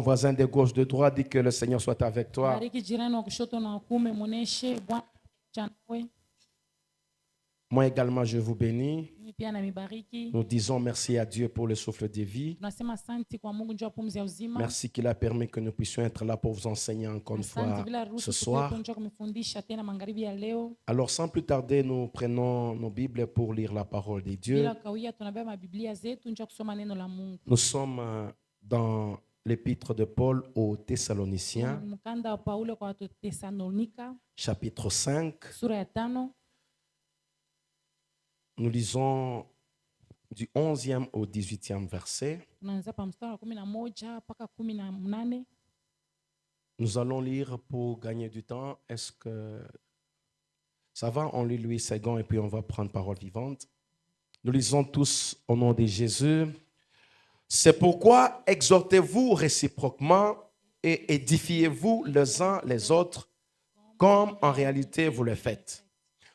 ton voisin de gauche, de droite, dis que le Seigneur soit avec toi. Bariki jirani wa kushoto na wa kuume, muoneshe Bwana pamoja nawe. Moi également, je vous bénis. Mimi pia namibariki. Nous disons merci à Dieu pour le souffle de vie. Tunasema asante kwa Mungu njoo pumzi ya uzima. Merci qu'il a permis que nous puissions être là pour vous enseigner encore une fois Asante bila ce ruhusa soir. tukuwepo njoo kumfundisha tena magharibi ya leo. Alors sans plus tarder, nous prenons nos Bibles pour lire la parole de Dieu. Bila kawia tunabeba Biblia zetu njoo kusoma neno la Mungu. Nous sommes dans l'épître de Paul aux Thessaloniciens, Mkanda wa Paulo kwa Thessalonika, chapitre 5. sura ya 5. Nous lisons du 11e au 18e verset. Tunaanza pa mstari wa 11 mpaka 18. Nous allons lire pour gagner du temps. Est-ce que ça va? On lit Louis II et puis on va prendre parole vivante. Nous lisons tous au nom de Jésus. C'est pourquoi exhortez-vous réciproquement et édifiez-vous les uns les autres comme en réalité vous le faites.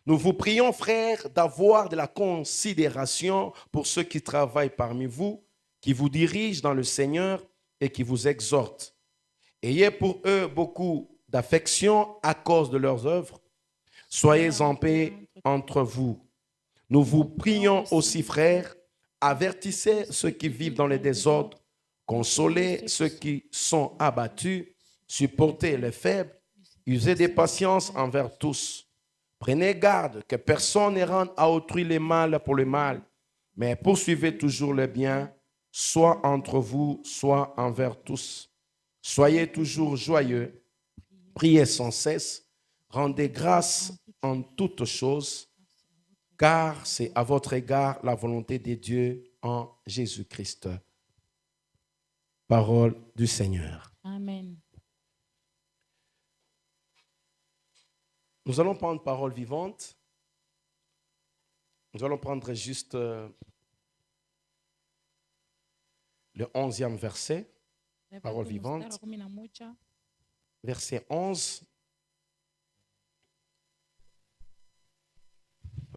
Nous vous prions, frères, d'avoir de la considération pour ceux qui travaillent parmi vous, qui vous dirigent dans le Seigneur et qui vous exhortent. Ayez pour eux beaucoup d'affection à cause de leurs œuvres. Soyez en paix entre vous. Nous vous prions aussi, frères, avertissez ceux qui vivent dans les désordres, consolez ceux qui sont abattus, supportez les faibles, usez de patience envers tous. Prenez garde que personne ne rende à autrui le mal pour le mal, mais poursuivez toujours le bien, soit entre vous, soit envers tous. Soyez toujours joyeux, priez sans cesse, rendez grâce en toutes choses, car c'est à votre égard la volonté de Dieu en Jésus-Christ. Parole du Seigneur. Amen. Nous allons prendre parole vivante. Nous allons prendre juste le 11e verset. Parole vivante. Mstari wa 11. Verset 11.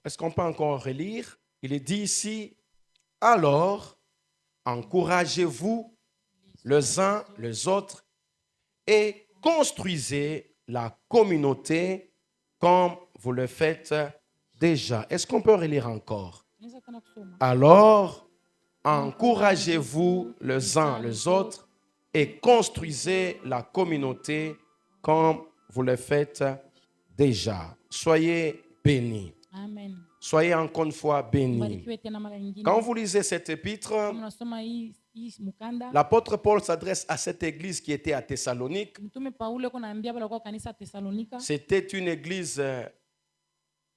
Est-ce qu'on peut encore relire? Il est dit ici, alors encouragez-vous les uns les autres et construisez la communauté comme vous le faites déjà. Est-ce qu'on peut relire encore? Unaweza tena kusoma. Alors encouragez-vous les uns les autres et construisez la communauté comme vous le faites déjà. Soyez bénis. Amen. Soyez encore une fois bénis. Barikiwe tena mara nyingine. Quand vous lisez cette épître, Kama unasoma hii mkanda, l'apôtre Paul s'adresse à cette église qui était à Thessalonique. Mtume Paulo kunaambia pale kwa kanisa Thessalonika. C'était une église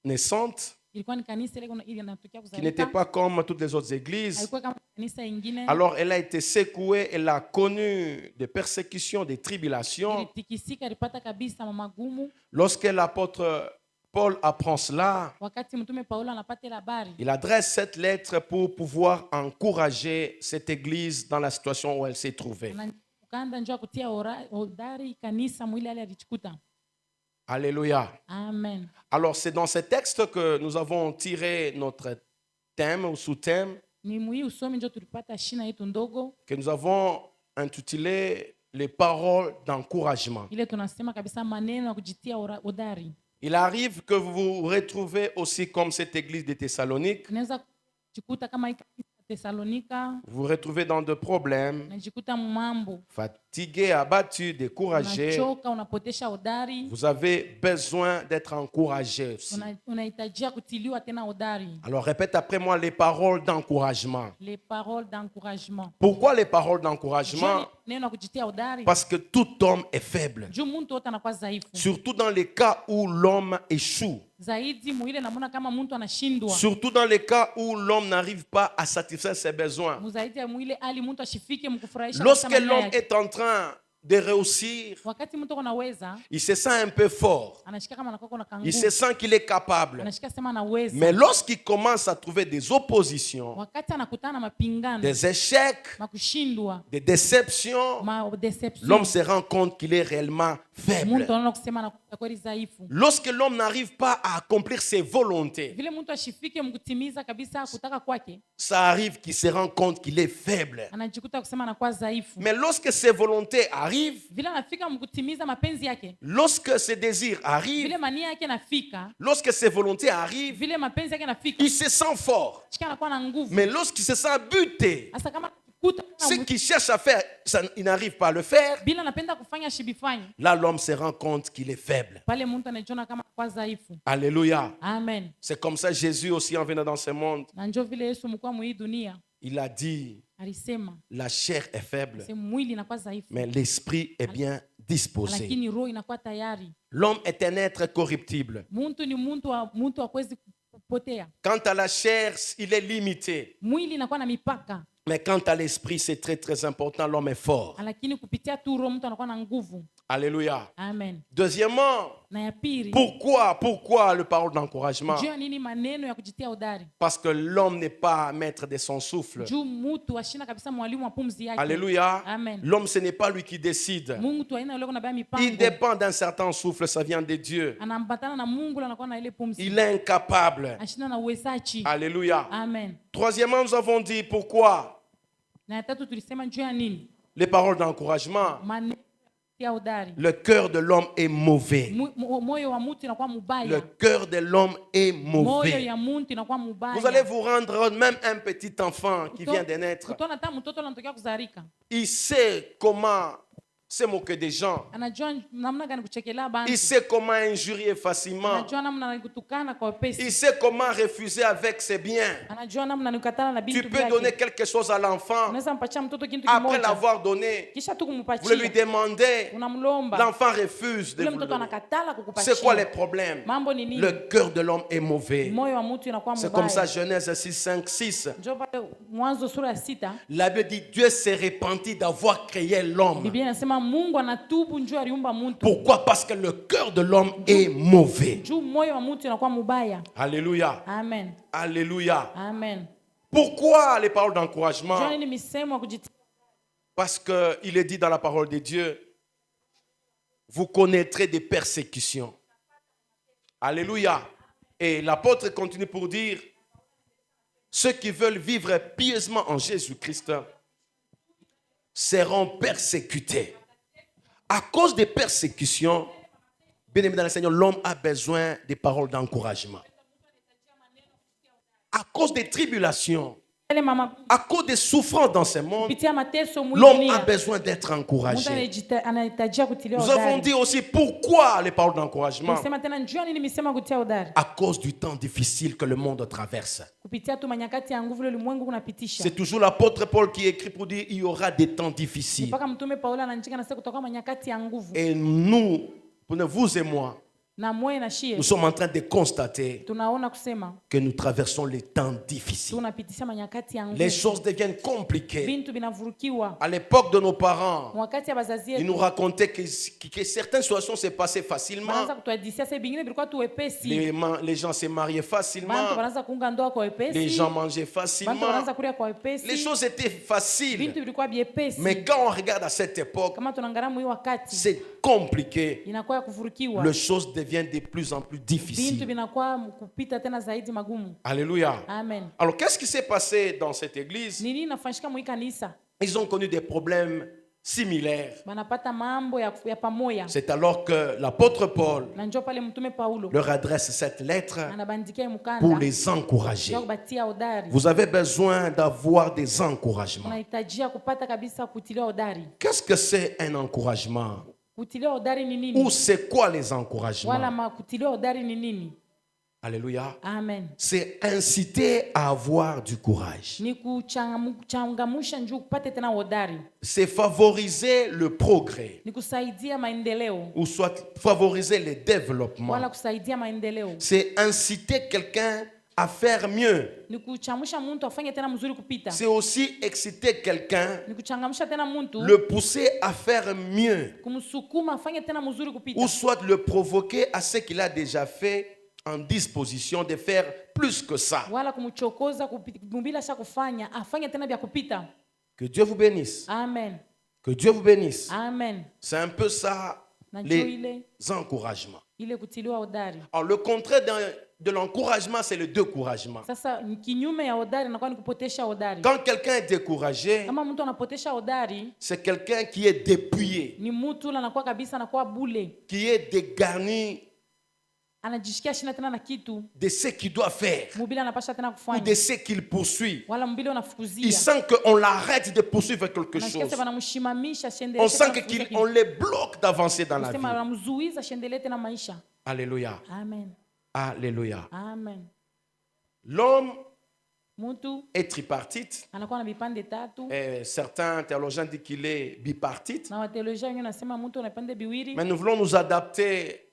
naissante Ilikuwa ni kanisa ile ili inatokea qui n'était kuzalika. pas comme toutes les autres églises. Haikuwa kama kanisa ingine. Alors elle a été secouée, elle a connu des persécutions, des tribulations. Ilitikisika, ilipata kabisa magumu. Lorsque l'apôtre Paul apprend cela, Wakati Mtume Paulo anapata ile habari, il adresse cette lettre pour pouvoir encourager cette église dans la situation où elle s'est trouvée. mkanda njoo kutia hodari kanisa mwili ale alichikuta. Alléluia. Amen. Alors c'est dans ce texte que nous avons tiré notre thème ou sous-thème Ni muhimu usomi njoo tulipata shina yetu ndogo que nous avons intitulé les paroles d'encouragement. ile tunasema kabisa maneno ya kujitia hodari. Il arrive que vous vous retrouvez aussi comme cette église de Thessalonique. Unaweza kujikuta kama hii kanisa Thessalonika, Vous vous retrouvez dans des problèmes, unajikuta mambo, fatigué, abattu, découragé. unachoka, unapotesha hodari, Vous avez besoin d'être encouragé aussi. unahitajia kutiliwa tena hodari. Alors répète après moi les paroles d'encouragement. Les paroles d'encouragement. Pourquoi les paroles d'encouragement? Neno la kujitia hodari. Parce que tout homme est faible. Juu mtu wote anakuwa dhaifu. Surtout dans les cas où l'homme échoue. Zaidi mwile namona kama mtu anashindwa. Surtout dans les cas où l'homme n'arrive pas à satisfaire ses besoins. Zaidi ya mwile ali mtu ashifike mkufurahisha. Lorsque l'homme est en train de réussir, wakati mtu anaweza il se sent un peu fort. anashika kama anakuwa na Il se kanguvu, sent qu'il est capable. anashika sema anaweza. Mais lorsqu'il commence à trouver des oppositions, Wakati anakutana na mapingano, des échecs, makushindwa, des déceptions, deception, l'homme se rend compte qu'il est réellement faible. mtu anaona kusema anakuwa kweli dhaifu. Lorsque l'homme n'arrive pas à accomplir ses volontés, Vile mtu ashifike mkutimiza kabisa kutaka kwake, ça arrive qu'il se rend compte qu'il est faible. anajikuta kusema anakuwa dhaifu. Mais lorsque ses volontés arrivent, Vile anafika mkutimiza mapenzi yake, lorsque ses désirs arrivent, vile mania yake nafika, lorsque ses volontés arrivent, vile mapenzi yake nafika, il se sent fort. shika anakuwa na nguvu. Mais lorsqu'il se sent buté, Hasa kama kuta ce qu'il cherche à faire, il n'arrive pas à le faire. bila anapenda kufanya shibifanye, Là, l'homme se rend compte qu'il est faible. pale mtu anajiona kama kwa dhaifu. Alléluia. Amen. C'est comme ça Jésus aussi en venant dans ce monde, Na njoo vile Yesu mkuu mu hii dunia il a dit, alisema la chair est faible, sema mwili inakuwa dhaifu, mais l'esprit est bien disposé. lakini roho inakuwa tayari. L'homme est un être corruptible. Mtu ni mtu hakwezi kupotea. Quant à la chair, il est limité. Mwili inakuwa na mipaka, Mais quant à l'esprit, c'est très très important. L'homme est fort. lakini kupitia tu roho mtu anakuwa na nguvu. Alléluia. Amen. Deuxièmement, Na ya pili, pourquoi le parole d'encouragement? juu ya nini maneno ya kujitia udari? Parce que l'homme n'est pas maître de son souffle. Juu mtu ashina kabisa mwalimu wa pumzi yake. Alléluia. Amen. L'homme, ce n'est pas lui qui décide. Mungu tu aina yule kuna baya Il mipango. dépend d'un certain souffle, ça vient de Dieu. Anambatana na Mungu na anakuwa na ile pumzi. Il est incapable. Ashina na uwezaji. Alléluia. Amen. Troisièmement, nous avons dit pourquoi Na ya tatu tulisema juu ya nini? les paroles d'encouragement. Maneno ya udari. Le cœur de l'homme est mauvais. Moyo wa mtu inakuwa Le mubaya. cœur de l'homme est Moyo mauvais. ya mtu inakuwa mubaya. Vous allez vous rendre, même un petit enfant qui vient de naître, Utaona hata mtoto anatokea kuzarika. il sait comment se moquer des gens. Anajua namna gani kuchekelea bantu. Il sait comment injurier facilement. Anajua namna kutukana kwa Il wepesi. sait comment refuser avec ses biens. Anajua namna kukatana na Tu bintu peux donner vyake. quelque chose à l'enfant. Unaweza mpatia mtoto kitu Après kimoja. l'avoir donné, Kisha tu vous le lui kumpatia. demandez. Unamlomba. L'enfant refuse de Yule vous le mtoto donner. anakatala kukupatia. C'est quoi les problèmes? Mambo ni nini? Le cœur de l'homme est mauvais. Moyo wa mtu inakuwa C'est comme ça, mbaya. Genèse 6, 5, 6. Njoo pale Mwanzo sura ya 6. La Bible dit Dieu s'est repenti d'avoir créé l'homme. Biblia inasema Mungu anatubu njoo aliumba mtu. Pourquoi? Parce que le cœur de l'homme est mauvais. Juu moyo wa mtu inakuwa mbaya. Alléluia. Amen. Alléluia. Amen. Pourquoi les paroles Njoo d'encouragement? nini misemo ya kujitia? Parce qu'il est dit dans la parole de Dieu, vous connaîtrez des persécutions. Alléluia. Et l'apôtre continue pour dire, ceux qui veulent vivre pieusement en Jésus-Christ seront persécutés. À cause des persécutions, bien aimé dans le Seigneur, l'homme a besoin des paroles d'encouragement. À cause des tribulations, Ile mama à cause des souffrances dans ce monde, kupitia mateso mwili l'homme a dunia. besoin d'être Mtu encouragé. anahitajia kutilia Nous avons udari. dit aussi pourquoi les paroles d'encouragement. Tunasema tena njoo nini misemo ya kutia udari? À cause du temps difficile que le monde traverse. Kupitia tu manyakati ya nguvu ile ulimwengu kunapitisha. C'est toujours l'apôtre Paul qui écrit pour dire il y aura des temps difficiles. Mpaka mtume Paulo anaandika na sasa kutoka manyakati ya nguvu. Et nous, vous et moi, Na moyo na shie nous sommes en train de constater tunaona kusema que nous traversons les temps difficiles. tunapitisha manyakati ya Les nguvu. choses deviennent compliquées. Vintu vinavurukiwa. À l'époque de nos parents, Wakati ya bazazi ils nous yetu racontaient que certaines situations se passaient facilement. wanaanza kutuhadisia sasa bingine bilikuwa tu wepesi. Les gens se mariaient Bantu facilement. wanaanza kuunga ndoa kwa Les wepesi. gens mangeaient Bantu facilement. wanaanza kulia kwa Les wepesi. choses étaient faciles. Vintu vilikuwa byepesi. Mais quand on regarde à cette époque, Kama tunaangalia hii wakati c'est compliqué. inakuwa ya kuvurukiwa. Les choses deviennent de plus en plus Vintu difficiles. vinakuwa kupita tena zaidi magumu. Alléluia. Amen. Alors, qu'est-ce qui s'est passé dans cette église? Nini nafanyika mwi kanisa? Ils ont connu des problèmes similaires. Banapata mambo ya pamoja. C'est alors que l'apôtre Paul Na njoo pale mtume Paulo leur adresse cette lettre anabandikia pour mkanda les encourager. ya kubatia udari. Vous avez besoin d'avoir des encouragements. Unahitajia kupata kabisa kutilia udari. Qu'est-ce que c'est un encouragement? Kutilia udari ni Ou nini? c'est quoi les Wala encouragements? kutilia udari ni nini? Alléluia. Amen. C'est inciter à avoir du courage. Ni kuchangamusha njoo kupate tena udari. C'est favoriser le progrès. Ni kusaidia maendeleo. Ou soit favoriser le Wala développement. kusaidia maendeleo. C'est inciter quelqu'un à faire mieux. ni kuchamsha mtu afanye tena mzuri kupita, C'est aussi exciter quelqu'un, ni kuchangamsha tena mtu, le pousser à faire mieux, kumsukuma afanye tena mzuri kupita, ou soit le provoquer à ce qu'il a déjà fait en disposition de faire plus que ça. wala kumchokoza kumbila sha kufanya afanye tena vya kupita. Que Dieu vous bénisse. Amen. Que Dieu vous bénisse. Amen. C'est un peu ça, Na les ile encouragements. ile kutiliwa hodari. Alors, le contraire de l'encouragement, c'est le découragement. Sasa kinyume ya hodari inakuwa ni kupotesha hodari. Quand quelqu'un est découragé, Kama mtu anapotesha hodari, c'est quelqu'un qui est dépouillé, ni mtu ule anakuwa kabisa anakuwa bule, qui est dégarni anajishikia shina tena na kitu de ce qu'il doit faire mubile anapasha tena ou de kufanya, ce qu'il poursuit. wala mbile Il unafukuzia, sent qu'on l'arrête de poursuivre quelque anasikia chose. sema banamshimamisha On shendelee, sent qu'on les bloque d'avancer dans la sema vie. banamzuiza shendelee tena maisha. Alléluia. Amen. Alléluia. Amen. L'homme Mtu est tripartite. anakuwa na vipande tatu, Et certains théologiens disent qu'il est bipartite. na wateolojia wengine nasema mtu ana vipande viwili. Mais nous voulons nous adapter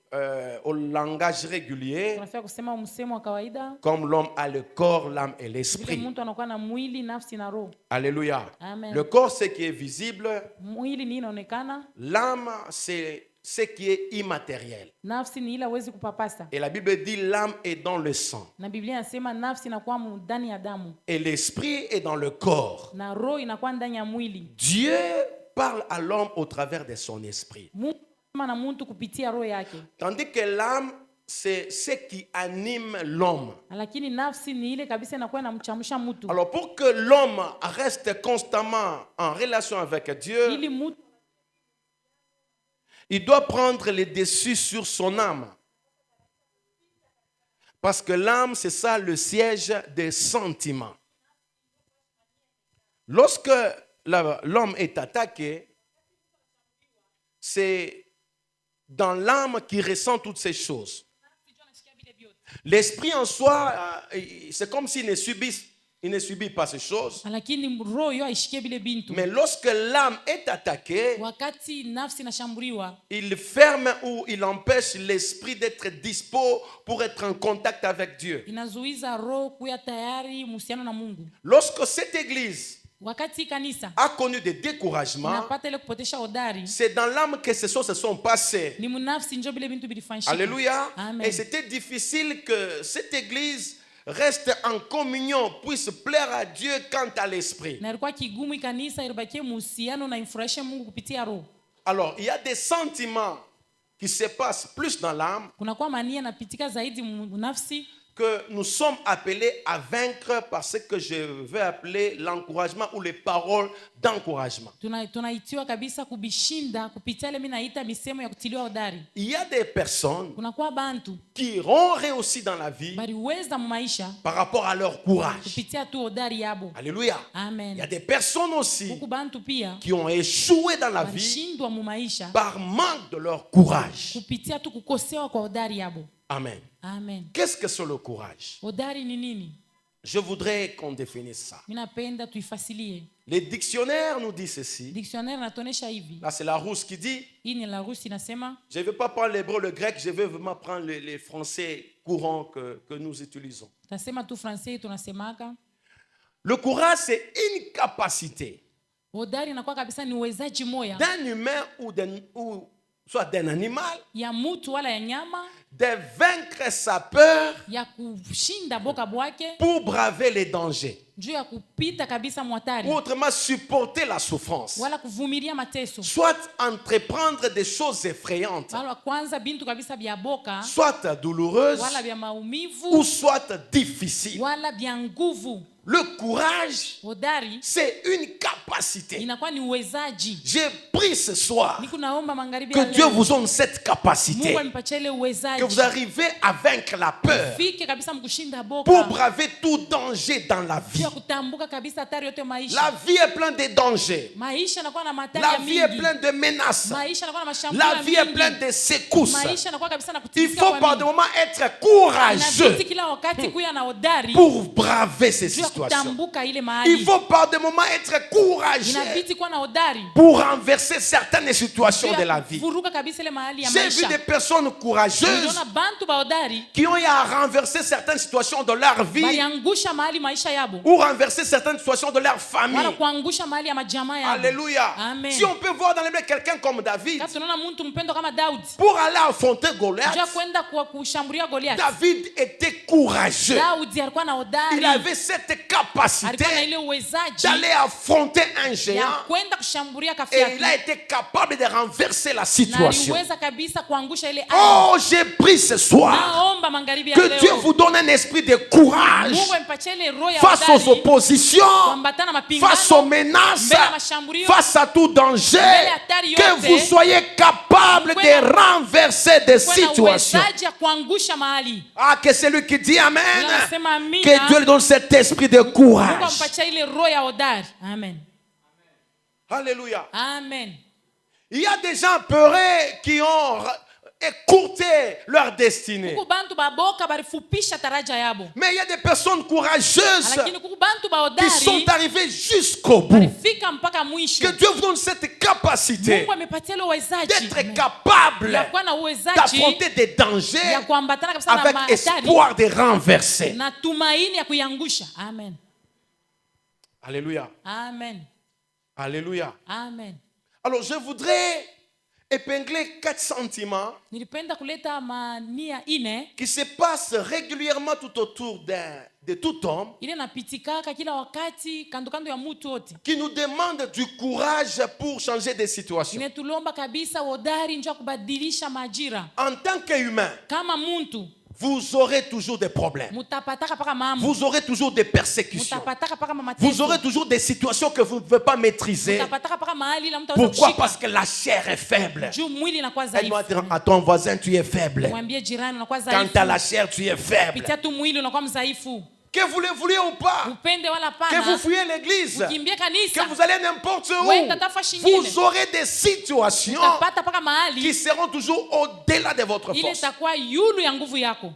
au langage régulier. Tunafaa kusema msemo wa kawaida, Comme l'homme a le corps, l'âme et vile l'esprit. mtu anakuwa na mwili, nafsi na roho. Alléluia. Amen. Le corps, c'est ce qui est visible. Mwili ni inaonekana, L'âme, c'est ce qui est immatériel. nafsi ni ile hawezi kupapasa. Et la Bible dit l'âme est dans le sang. Na Biblia inasema nafsi inakuwa ndani ya damu Et l'esprit est dans le corps. na roho inakuwa ndani ya mwili. Dieu parle à l'homme au travers de son esprit. Mungu anasema na mtu kupitia roho yake, Tandis que l'âme, c'est ce qui anime l'homme. lakini nafsi ni ile kabisa inakuwa inamchamsha mtu. Alors pour que l'homme reste constamment en relation avec Dieu, Ili mtu il doit prendre le dessus sur son âme. Parce que l'âme, c'est ça le siège des sentiments. Lorsque l'homme est attaqué, c'est dans l'âme qu'il ressent toutes ces choses. L'esprit en soi, c'est comme s'il ne subit pas ces choses. lakini roho yo aishikie vile bintu. Mais lorsque l'âme est attaquée, Wakati nafsi inashambuliwa, il ferme ou il empêche l'esprit d'être dispo pour être en contact avec Dieu. inazuiza roho kuya tayari muhusiano na Mungu. Lorsque cette église Wakati kanisa a connu des découragements, inapata ile kupotesha hodari, c'est dans l'âme que ces choses se sont passées. ni munafsi njo vile bintu bilifanyika. Alléluia. Amen. Et c'était difficile que cette église reste en communion, puisse plaire à Dieu quant à l'esprit. Na ilikuwa kigumu kanisa ilibakie muhusiano na imfurahishe Mungu kupitia roho. Alors, il y a des sentiments qui se passent plus dans l'âme Kunakuwa mania napitika zaidi munafsi, que nous sommes appelés à vaincre par ce que je vais appeler l'encouragement ou les paroles d'encouragement. tunaitiwa kabisa kubishinda kupitia ile mimi naita misemo ya kutiliwa hodari. Il y a des personnes Kunakuwa bantu qui ont réussi dans la vie baliweza mumaisha par rapport à leur courage. kupitia tu hodari yabo. Alléluia. Amen. Il y a des personnes aussi Huku bantu pia qui ont échoué dans la vie walishindwa mumaisha par manque de leur courage. kupitia tu kukosewa kwa hodari yabo. Amen. Amen. Qu'est-ce que c'est le courage? Hodari ni nini? Je voudrais qu'on définisse ça. Mimi napenda tuifasilie. Les dictionnaires nous disent ceci. Dictionnaire natonesha hivi. Là, c'est la Rousse qui dit. Hii ni la Rusi inasema, Je ne vais pas prendre l'hébreu, le grec, je vais vraiment prendre les français courants que nous utilisons. tasema tu francais tunasemaka. Le courage, c'est une capacité Hodari inakuwa kabisa ni uwezaji moya d'un humain ou soit d'un animal ya mutu wala ya nyama de vaincre sa peur ya kushinda boka bwake pour braver les dangers. juu ya kupita kabisa mwatari Ou autrement, supporter la souffrance. wala kuvumilia mateso. Soit entreprendre des choses effrayantes, Wala kwanza bintu kabisa bya boka soit douloureuses, wala bya maumivu ou soit difficiles. wala bya nguvu. Le courage, Hodari c'est une capacité. inakuwa ni uwezaji. J'ai pris ce soir Niko naomba magharibi que ya Dieu leo, vous donne cette capacité, Mungu anipatie ile que uwezaji vous arrivez à vaincre la peur fike kabisa mkushinda pour boka braver tout danger dans la vie. ya kutambuka kabisa hatari yote maisha. La vie est pleine de dangers. Maisha yanakuwa na matari La ya vie est mingi. pleine de menaces. Maisha yanakuwa na mashambulio La ya vie est mingi. pleine de secousses. Maisha yanakuwa kabisa na Il kutikisa faut kwa par mingi. des moments être Inabidi courageux kila wakati kuya na hodari pour braver ces juu ya situation. kutambuka ile Il mahali. faut par des moments être courageux Inabidi kuwa na hodari. pour renverser certaines situations de la vie. Vuruga kabisa ile mahali ya J'ai vu maisha. des personnes courageuses Niliona bantu ba hodari qui ont eu à renverser certaines situations de leur vie baliangusha mahali maisha yabo. ou renverser certaines situations de leur famille. Wala kuangusha mahali ya majamaa yabo. Alléluia. Amen. Si on peut voir dans la Bible quelqu'un comme David, Kama tunaona mtu mpendo kama Daudi. pour aller affronter Njoo Goliath, kwenda kushambulia Goliath. David était courageux. Daudi alikuwa na hodari. Il avait cette capacité Alikuwa na ile uwezaji d'aller affronter un ya géant kwenda kushambulia et Goliath. il a été capable de renverser la Na situation. aliweza kabisa kuangusha ile Oh, j'ai pris ce soir naomba magharibi ya que Dieu leo. vous donne un esprit de courage Mungu ampatie ile roho ya face aux hodari. oppositions, Kuambatana mapingano. face aux menaces, Mbele ya mashambulio. face à tout danger, Mbele ya hatari que yote. vous soyez capable Kuwe de na- renverser des Kuwe na situations. uwezaji ya kuangusha mahali. Ah, que c'est lui qui dit Amen. Unasema amina. Que Dieu lui donne cet esprit de Mungu courage. ampatie ile roho ya hodari. Amen. Alléluia. Amen. Il y a des gens peureux qui ont écourté leur destinée. Kuku bantu baboka balifupisha taraja yabo. Mais il y a des personnes courageuses Lakini kuku bantu ba qui sont hodari arrivées jusqu'au bout. balifika mpaka mwisho. Que Dieu vous donne cette capacité Mungu amepatia ile uwezaji d'être Amen. capable ya kuwa na uwezaji d'affronter des dangers ya kuambatana kabisa na avec hatari espoir de renverser. na tumaini ya kuiangusha. Amen. Alléluia. Amen. Alléluia. Amen. Alors je voudrais épingler 4 sentiments Nilipenda kuleta mania ine qui se passent régulièrement tout autour de tout homme, ile napitikaka kila wakati kando kando ya mtu wote. qui nous demandent du courage pour changer des situations. Inetulomba kabisa hodari njoo kubadilisha majira. En tant qu'humain, Kama muntu vous aurez toujours des problèmes. mutapataka paka mambo. Vous aurez toujours des persécutions. Mutapataka paka Vous mateso. aurez toujours des situations que vous ne pouvez pas maîtriser. Mutapataka paka mahali la mtu aweza Pourquoi? kushika. Parce que la chair est faible. Juu mwili inakuwa Elle-moi dhaifu. dire à ton voisin, tu es faible. Mwambie jirani unakuwa Quant dhaifu. à la chair, tu es faible. Pitia tu mwili unakuwa mdhaifu. Que vous le vouliez ou pas, Upende wala que vous pana. fuyez l'église, Ukimbie kanisa. que vous allez n'importe Wenda tafasi nyingine. où, vous aurez des situations Utapata paka qui mahali seront toujours au-delà de votre ile force. itakuwa yulu ya nguvu yako.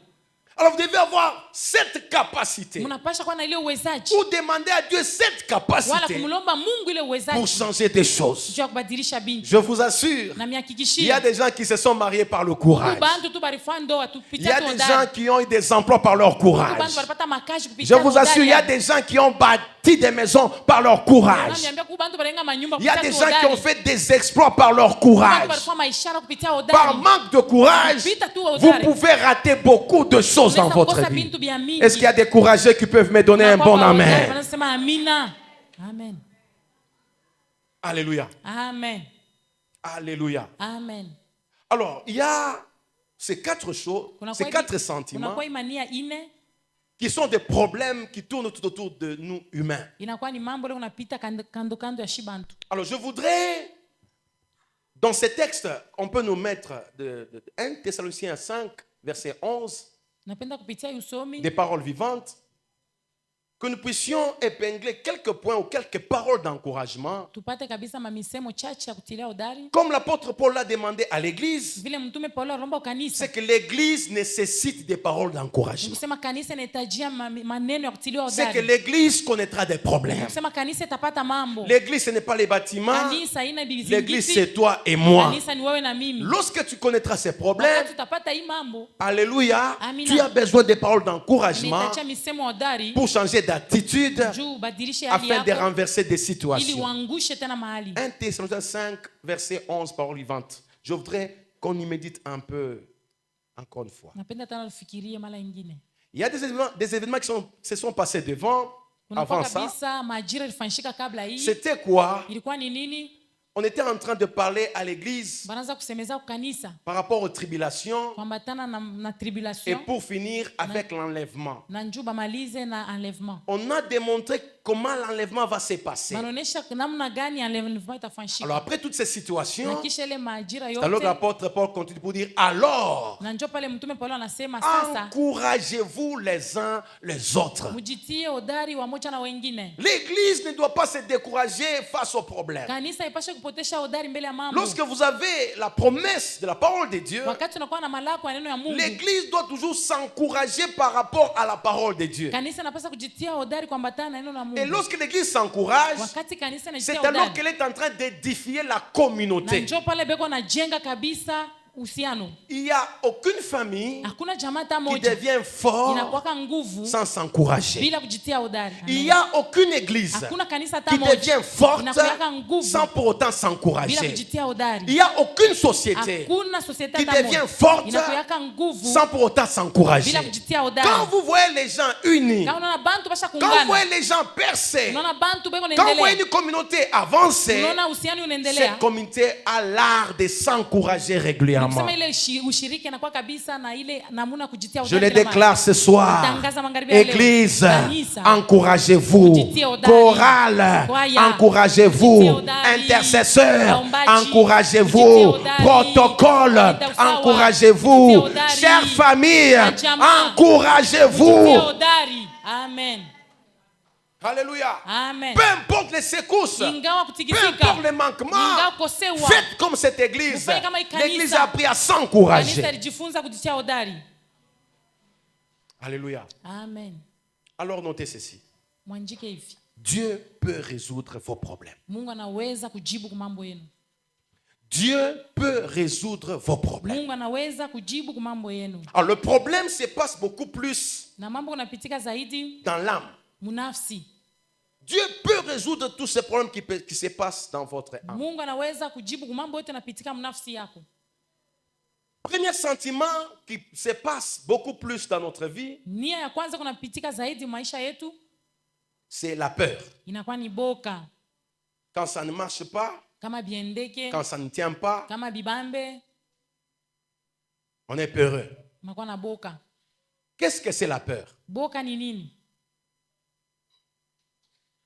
Alors vous devez avoir cette capacité Mnapasha kuwa na ile uwezaji. ou demander à Dieu cette Wala capacité kumlomba Mungu ile pour uwezaji. changer des choses. Juu ya kubadilisha binti. Je vous assure, Na il y a mihakikishia. des gens qui se sont mariés par le courage. Bantu tu barifua ndoa tu Il y pitia a tu des gens hodari. qui ont eu des emplois par leur courage. Bantu baripata makazi Je kupitia vous assure, il y a des gens qui ont bâti des maisons par leur courage. Niambia ku bantu barenga manyumba Il y a kupitia des tu gens qui ont hodari. fait des exploits par leur Bantu courage. barifua maishara kupitia hodari. Par manque de courage, Kupita tu vous hodari. pouvez rater beaucoup de choses dans Unaweza votre kukosa vie. bintu bia mingi. Est-ce qu'il y a des courageux qui peuvent me donner un bon amen? Wanasema amina. Amen. Alléluia. Amen. Alléluia. Amen. Alors, il y a ces 4 choses, ces 4 sentiments Unakuwa imania ine qui sont des problèmes qui tournent tout autour de nous humains. inakuwa ni mambo ile unapita kando kando ya shibantu. Alors, je voudrais, dans ces textes, on peut nous mettre de 1 Thessaloniciens 5, verset 11, Napenda kupitia usomi des paroles vivantes, que nous puissions épingler quelques points ou quelques paroles d'encouragement. tupate kabisa mamisemo chache ya kutilia hodari. Comme l'apôtre Paul l'a demandé à l'église, Vile mtume Paulo alomba kanisa. c'est que l'église nécessite des paroles d'encouragement. Kusema kanisa inahitajia maneno ya kutilia C'est que hodari. l'église connaîtra des problèmes. Kusema kanisa itapata mambo. L'église, ce n'est pas les bâtiments. Kanisa haina L'église, bizingiti. c'est toi et moi. Kanisa ni wewe na mimi. Lorsque tu connaîtras ces problèmes, Wakati utapata hii mambo, alléluia, Amina. tu as besoin des paroles d'encouragement nitacha misemo hodari pour changer d'attitude juu badilishe hali afin de yako renverser des ili situations. uangushe tena mahali. 1 Thessaloniciens 5, verset 11, paroles vivantes. Je voudrais qu'on y médite un peu, encore une fois. Napenda tena ufikirie mara nyingine. Il y a des événements qui se sont passés devant, Unakuwa avant ça. kabisa majira ilifanyika kabla hii. C'était quoi? Ilikuwa ni nini? On était en train de parler à l'église Banaanza kusemeza kwa kanisa par rapport aux tribulations kuambatana na et tribulation pour finir avec l'enlèvement. na njoo bamalize na enlèvement. On a démontré comment l'enlèvement va se passer. Banaonesha namna gani enlèvement itafanyika. Alors après toutes ces Na situations, kisha ile majira alors yote l'apôtre Paul continue pour dire, alors, na njoo pale mtume Paulo anasema sasa encouragez-vous les uns les autres. mujitie hodari wamoja na wengine. L'église ne doit pas se décourager face aux problèmes. Kanisa ipashe kupotesha udari mbele ya mambo. Lorsque vous avez la promesse de la parole de Dieu, Wakati unakuwa na malako ya neno ya Mungu, l'Église doit toujours s'encourager par rapport à la parole de Dieu. kanisa napasa kujitia udari kuambatana na neno la Mungu. Et lorsque l'Église s'encourage, Wakati kanisa c'est inajitia alors udari, qu'elle est en train d'édifier la na communauté. njoo pale beko na jenga kabisa uhusiano. Il n'y a aucune famille Hakuna jamaa hata qui moja devient forte inakuwa nguvu sans s'encourager. bila kujitia udari. Il n'y a aucune église Hakuna kanisa hata qui moja devient forte inakuwa nguvu sans pour autant bila s'encourager. kujitia udari. Il n'y a aucune société Hakuna societe qui hata devient moja forte inakuwa nguvu sans pour autant s'encourager. bila kujitia udari. Quand vous voyez les gens unis, Kama unaona bantu basha quand vous kuungana, voyez les gens percer, unaona bantu beko quand vous voyez naendelea, une communauté avancer, unaona uhusiano cette unaendelea. communauté a l'art de s'encourager régulièrement. Kusema ile ushiriki inakuwa kabisa na ile namuna kujitia Je udari. le déclare ce soir. Tangaza magharibi ya leo. Église, Kanisa, encouragez-vous. kujitia udari. Chorale, Kwaya, encouragez-vous. kujitia udari. Intercesseur, Waombaji, encouragez-vous. kujitia udari. Protocole, Kuleta usawa, encouragez-vous. kujitia udari. Chère famille, Majamaa, encouragez-vous. kujitia udari. Amen. Alléluia. Amen. Peu importe les secousses, Ingawa peu kutikisika, importe les manquements, ingawa kukosewa, faites comme cette église. Mfanye kama hii kanisa. L'église a appris à kanisa s'encourager. lijifunza kujitia udari. Alléluia. Amen. Alors notez ceci. Mwanjike hivi. Dieu peut résoudre vos problèmes. Mungu anaweza kujibu kwa mambo yenu. Dieu peut résoudre vos problèmes. Mungu anaweza kujibu kwa mambo yenu. Alors le problème se passe beaucoup plus Na mambo kunapitika zaidi dans l'âme. munafsi. Dieu peut résoudre tous ces problèmes qui se passent dans votre âme. Mungu anaweza kujibu kwa mambo yote yanapitika mnafsi yako. Premier sentiment qui se passe beaucoup plus dans notre vie, Nia ya kwanza kunapitika zaidi maisha yetu c'est la peur. inakuwa ni boka. Quand ça ne marche pas, Kama biendeke, quand ça ne tient pas, kama bibambe, on est peureux. unakuwa na boka. Qu'est-ce que c'est la peur? Boka ni nini?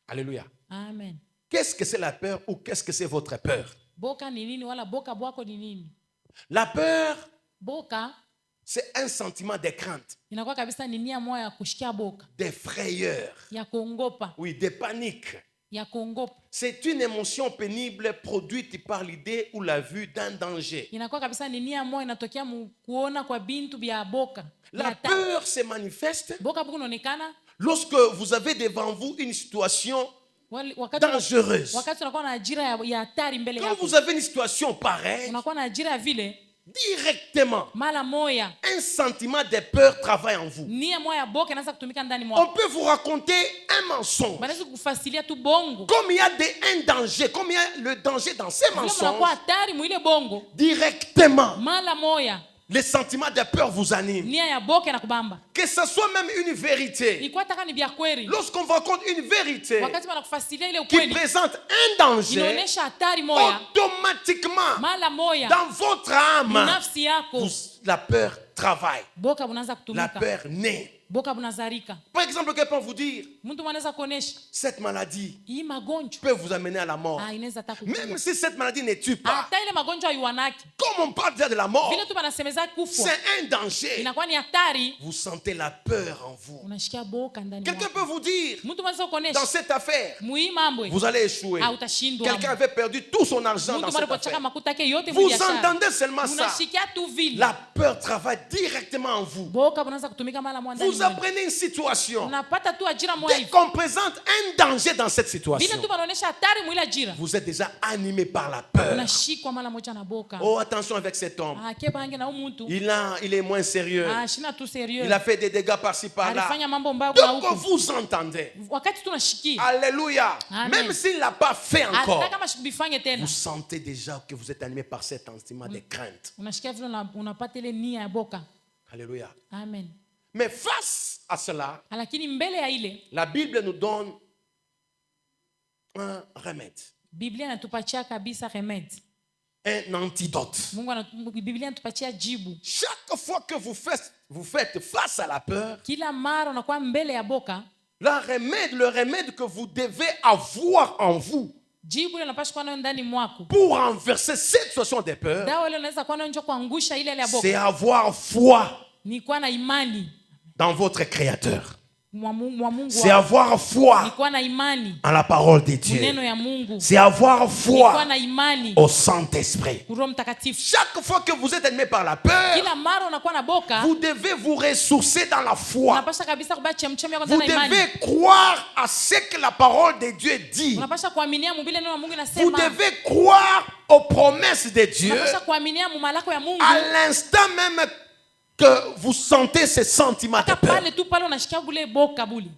Alléluia. Amen. Qu'est-ce que c'est la peur ou qu'est-ce que c'est votre peur? Boka ni nini wala boka bwako ni nini? La peur, Boka c'est un sentiment de crainte, inakuwa kabisa ni nia moya ya kushikia boka, de frayeur, ya kuongopa, oui, de panique. ya kuongopa. C'est une émotion pénible produite par l'idée ou la vue d'un danger. Inakuwa kabisa ni nia moya inatokea kuona kwa bintu bya boka. La peur se manifeste Boka buku unaonekana lorsque vous avez devant vous une situation wakati dangereuse. unakuwa na ajira ya hatari mbele Quand yako. vous avez une situation pareille, Unakuwa na ajira ya vile directement, mara moya un sentiment de peur travaille en vous. nia moya ya boka inaanza kutumika ndani On mwako. peut vous raconter un mensonge. Banaweza kufasilia tu bongo. Comme il y a un danger, comme il y a le danger dans ces Vile mensonges, mnakuwa hatari mwile bongo. directement, Mara moya les sentiments de peur vous animent. nia ya boka inakubamba. Que ce soit même une vérité. Ilikuwa taka ni vya kweli. Lorsqu'on vous raconte une vérité Wakati wanakufasilia ile qui ukweli présente un danger, inaonesha hatari moya, automatiquement, mara moya dans votre âme, nafsi yako la peur travaille. boka bunaanza La kutumika. peur naît. Boka bunazarika. Par exemple, quelqu'un peut vous dire, Mtu mwanaweza kuonesha cette maladie hii magonjwa peut vous amener à la mort. inaweza hata Même kukuua. si cette maladie ne tue pas, Hata ile magonjwa haiwanaki. comme on parle déjà de la mort, Vile tu banasemeza kufwa. c'est un danger. Inakuwa ni hatari, Vous sentez la peur en vous. unashikia boka ndani Quelqu'un mwako. peut vous dire, Mtu mwanaweza dans kuonesha cette affaire, muhii mambo vous allez échouer. utashindwa. Quelqu'un avait perdu tout son argent dans Mtu cette mara pochaka affaire. makuta yake yote Vous mbiashara. entendez seulement ça. Unashikia tu vile. La peur travaille directement en vous. Boka bunaanza kutumika mara moja ndani Vous mwako. apprenez une situation. Unapata tu ajira moja Dès hivi. qu'on présente un danger dans cette Vile situation, tu banaonesha hatari mwile ajira. vous êtes déjà animé par la peur. Unashikwa mara moja na boka. Oh, attention avec cet homme. Keba ange na huyu mtu. Il est moins sérieux. Shina tu sérieux. Il a fait des dégâts par-ci par-là. Alifanya mambo mbaya kwa Donc huko. vous entendez. Wakati tunashikia. Alléluia. Amen. Même s'il ne l'a pas fait Hata encore, kama bifanye tena. vous sentez déjà que vous êtes animé par cet sentiment de crainte. Unashikia vile unapata ile nia ya boka. Alléluia. Amen. Mais face à cela, Lakini mbele ya ile la Bible nous donne un remède, Biblia inatupatia kabisa remedy. un antidote. Biblia inatupatia jibu. Chaque fois que vous faites face à la peur, Kila mara unakuwa mbele ya boka, le remède que vous devez avoir en vous jibu ile unapaswa kuwa nayo ndani mwako. pour renverser cette situation de peur, Dawa ile unaweza kuwa nayo njo kuangusha ile ya c'est boka. avoir foi Ni kuwa na imani dans votre Créateur. C'est avoir foi nilikuwa na imani en la parole de Dieu. neno ya Mungu, C'est avoir nilikuwa foi na imani au Saint-Esprit. Roho Mtakatifu. Chaque fois que vous êtes animé par la peur, Kila mara unakuwa na boka, vous devez vous ressourcer dans la foi. unapasha kabisa kubaya chemchemi yako Vous ndani ya imani. devez croire à ce que la parole de Dieu dit. Unapasha kuaminia mbile neno la Mungu Vous inasema. devez croire aux promesses de Dieu Unapasha kuaminia malako ya Mungu. à l'instant même que vous sentez ce sentiment de Hata peur. pale tu pale unashikia bule boka buli.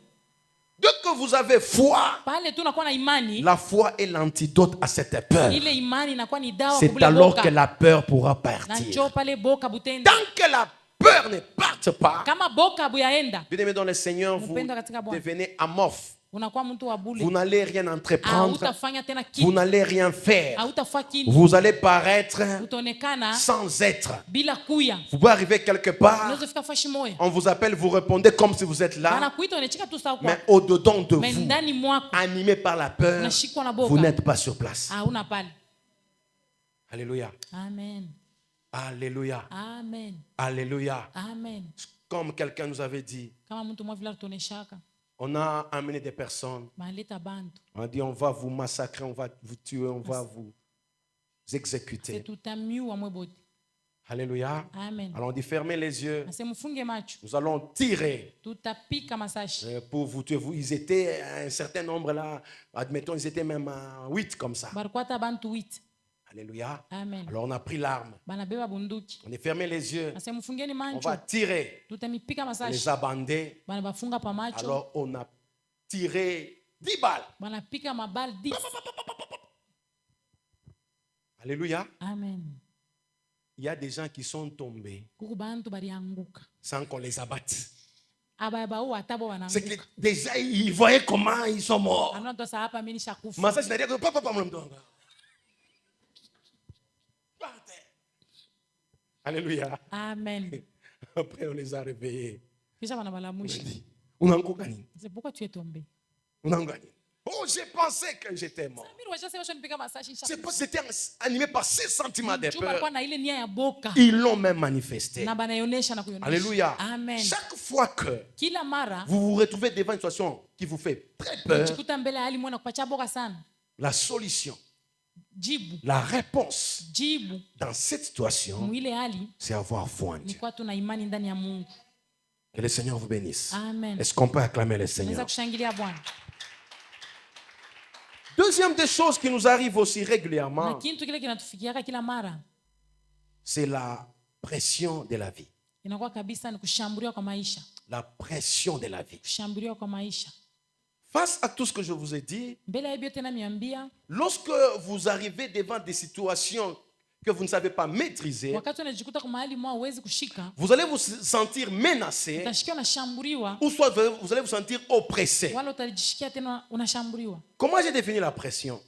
Dès que vous avez foi, Pale tu unakuwa na imani, la foi est l'antidote à cette peur. ile imani inakuwa ni dawa kwa C'est bule alors boka. que la peur pourra Na partir. njoo pale boka butenda. Tant que la peur ne parte pas, Kama boka buyaenda, bien-aimés dans le Seigneur, vous Mpendwa katika Bwana. devenez amorphe. unakuwa mtu wa bule. Vous n'allez rien entreprendre. Hautafanya tena Vous kitu. n'allez rien faire. Hautafanya kitu. Vous allez paraître Utaonekana sans être. bila kuya. Vous pouvez arriver quelque part, Unaweza fika fashi moya. on vous appelle, vous répondez comme si vous êtes là, Anakuita unachika tu sawa kwa. mais au-dedans de Mais vous, ndani mwako animé par la peur, unashikwa na boka. vous n'êtes pas sur place. Hauna pale. Alléluia. Amen. Alléluia. Amen. Alléluia. Amen. Comme quelqu'un nous avait dit, Kama mtu mwa vile tuoneshaka, on a amené des personnes, maleta bantu. on dit on va vous massacrer, on va vous tuer, on va vous C'est exécuter. tutamiwa mwebote. Alléluia. Amen. Alors on dit fermez les yeux, Ase mfunge macho. nous allons tirer Tutapika masashi. pour vous tuer. Ils étaient un certain nombre là, admettons, ils étaient même à 8 comme ça. Barikwata bantu 8. Alléluia. Amen. Alors on a pris l'arme, Banabeba bunduki. on a fermé les yeux, Ase mfungeni on macho. va tirer, Tutamipika on masashi. les a bandés. Banabafunga pa macho. Alors on a tiré 10 balles. Banapika mabali 10. Alléluia. Amen. Il y a des gens qui sont tombés Kuku bantu balianguka. sans qu'on les abatte. Ababa atabo C'est que wananguka. déjà ils voyaient comment ils sont morts. Anato sa hapa mimi nishakufa. Mais ça, c'est-à-dire que papa, papa, papa, Alléluia. Amen. Après, on les a réveillés. Kisha On a banabalamusha. dit, on a encore gagné. C'est pourquoi tu es tombé. On a encore gagné. Oh, j'ai pensé que j'étais mort. Mimi wacha sema nipika masashi C'est nishakufa. parce que c'était animé par ces sentiments de Juu balikuwa peur. na ile nia ya boka. Ils l'ont même manifesté. Na banaionesha na kuionesha. Alléluia. Amen. Chaque fois que Kila mara vous vous retrouvez devant une situation qui vous fait très peur, chikuta mbele ya hali mwana kupacha boka sana. la solution, Jibu. la réponse Jibu dans cette situation, mwile hali c'est avoir foi en ni Dieu. kwa tuna imani ndani ya Mungu. Que le Seigneur vous bénisse. Amen. Est-ce qu'on peut acclamer le Naweza Seigneur? kushangilia Bwana. Deuxième des choses qui nous arrivent aussi Na régulièrement, kitu kile kinatufikiaka kila mara c'est la pression de la vie. inakuwa kabisa ni kushambuliwa kwa maisha. La pression de la vie. Kushambuliwa kwa maisha. Face à tout ce que je vous ai dit, Mbele ya hivyo tena miambia, lorsque vous arrivez devant des situations que vous ne savez pas maîtriser, wakati unajikuta kwa mahali mwa uwezi kushika, vous allez vous sentir menacé utashikia unashambuliwa, ou soit vous allez vous sentir oppressé. wala utajishikia tena unashambuliwa. Comment j'ai défini la pression?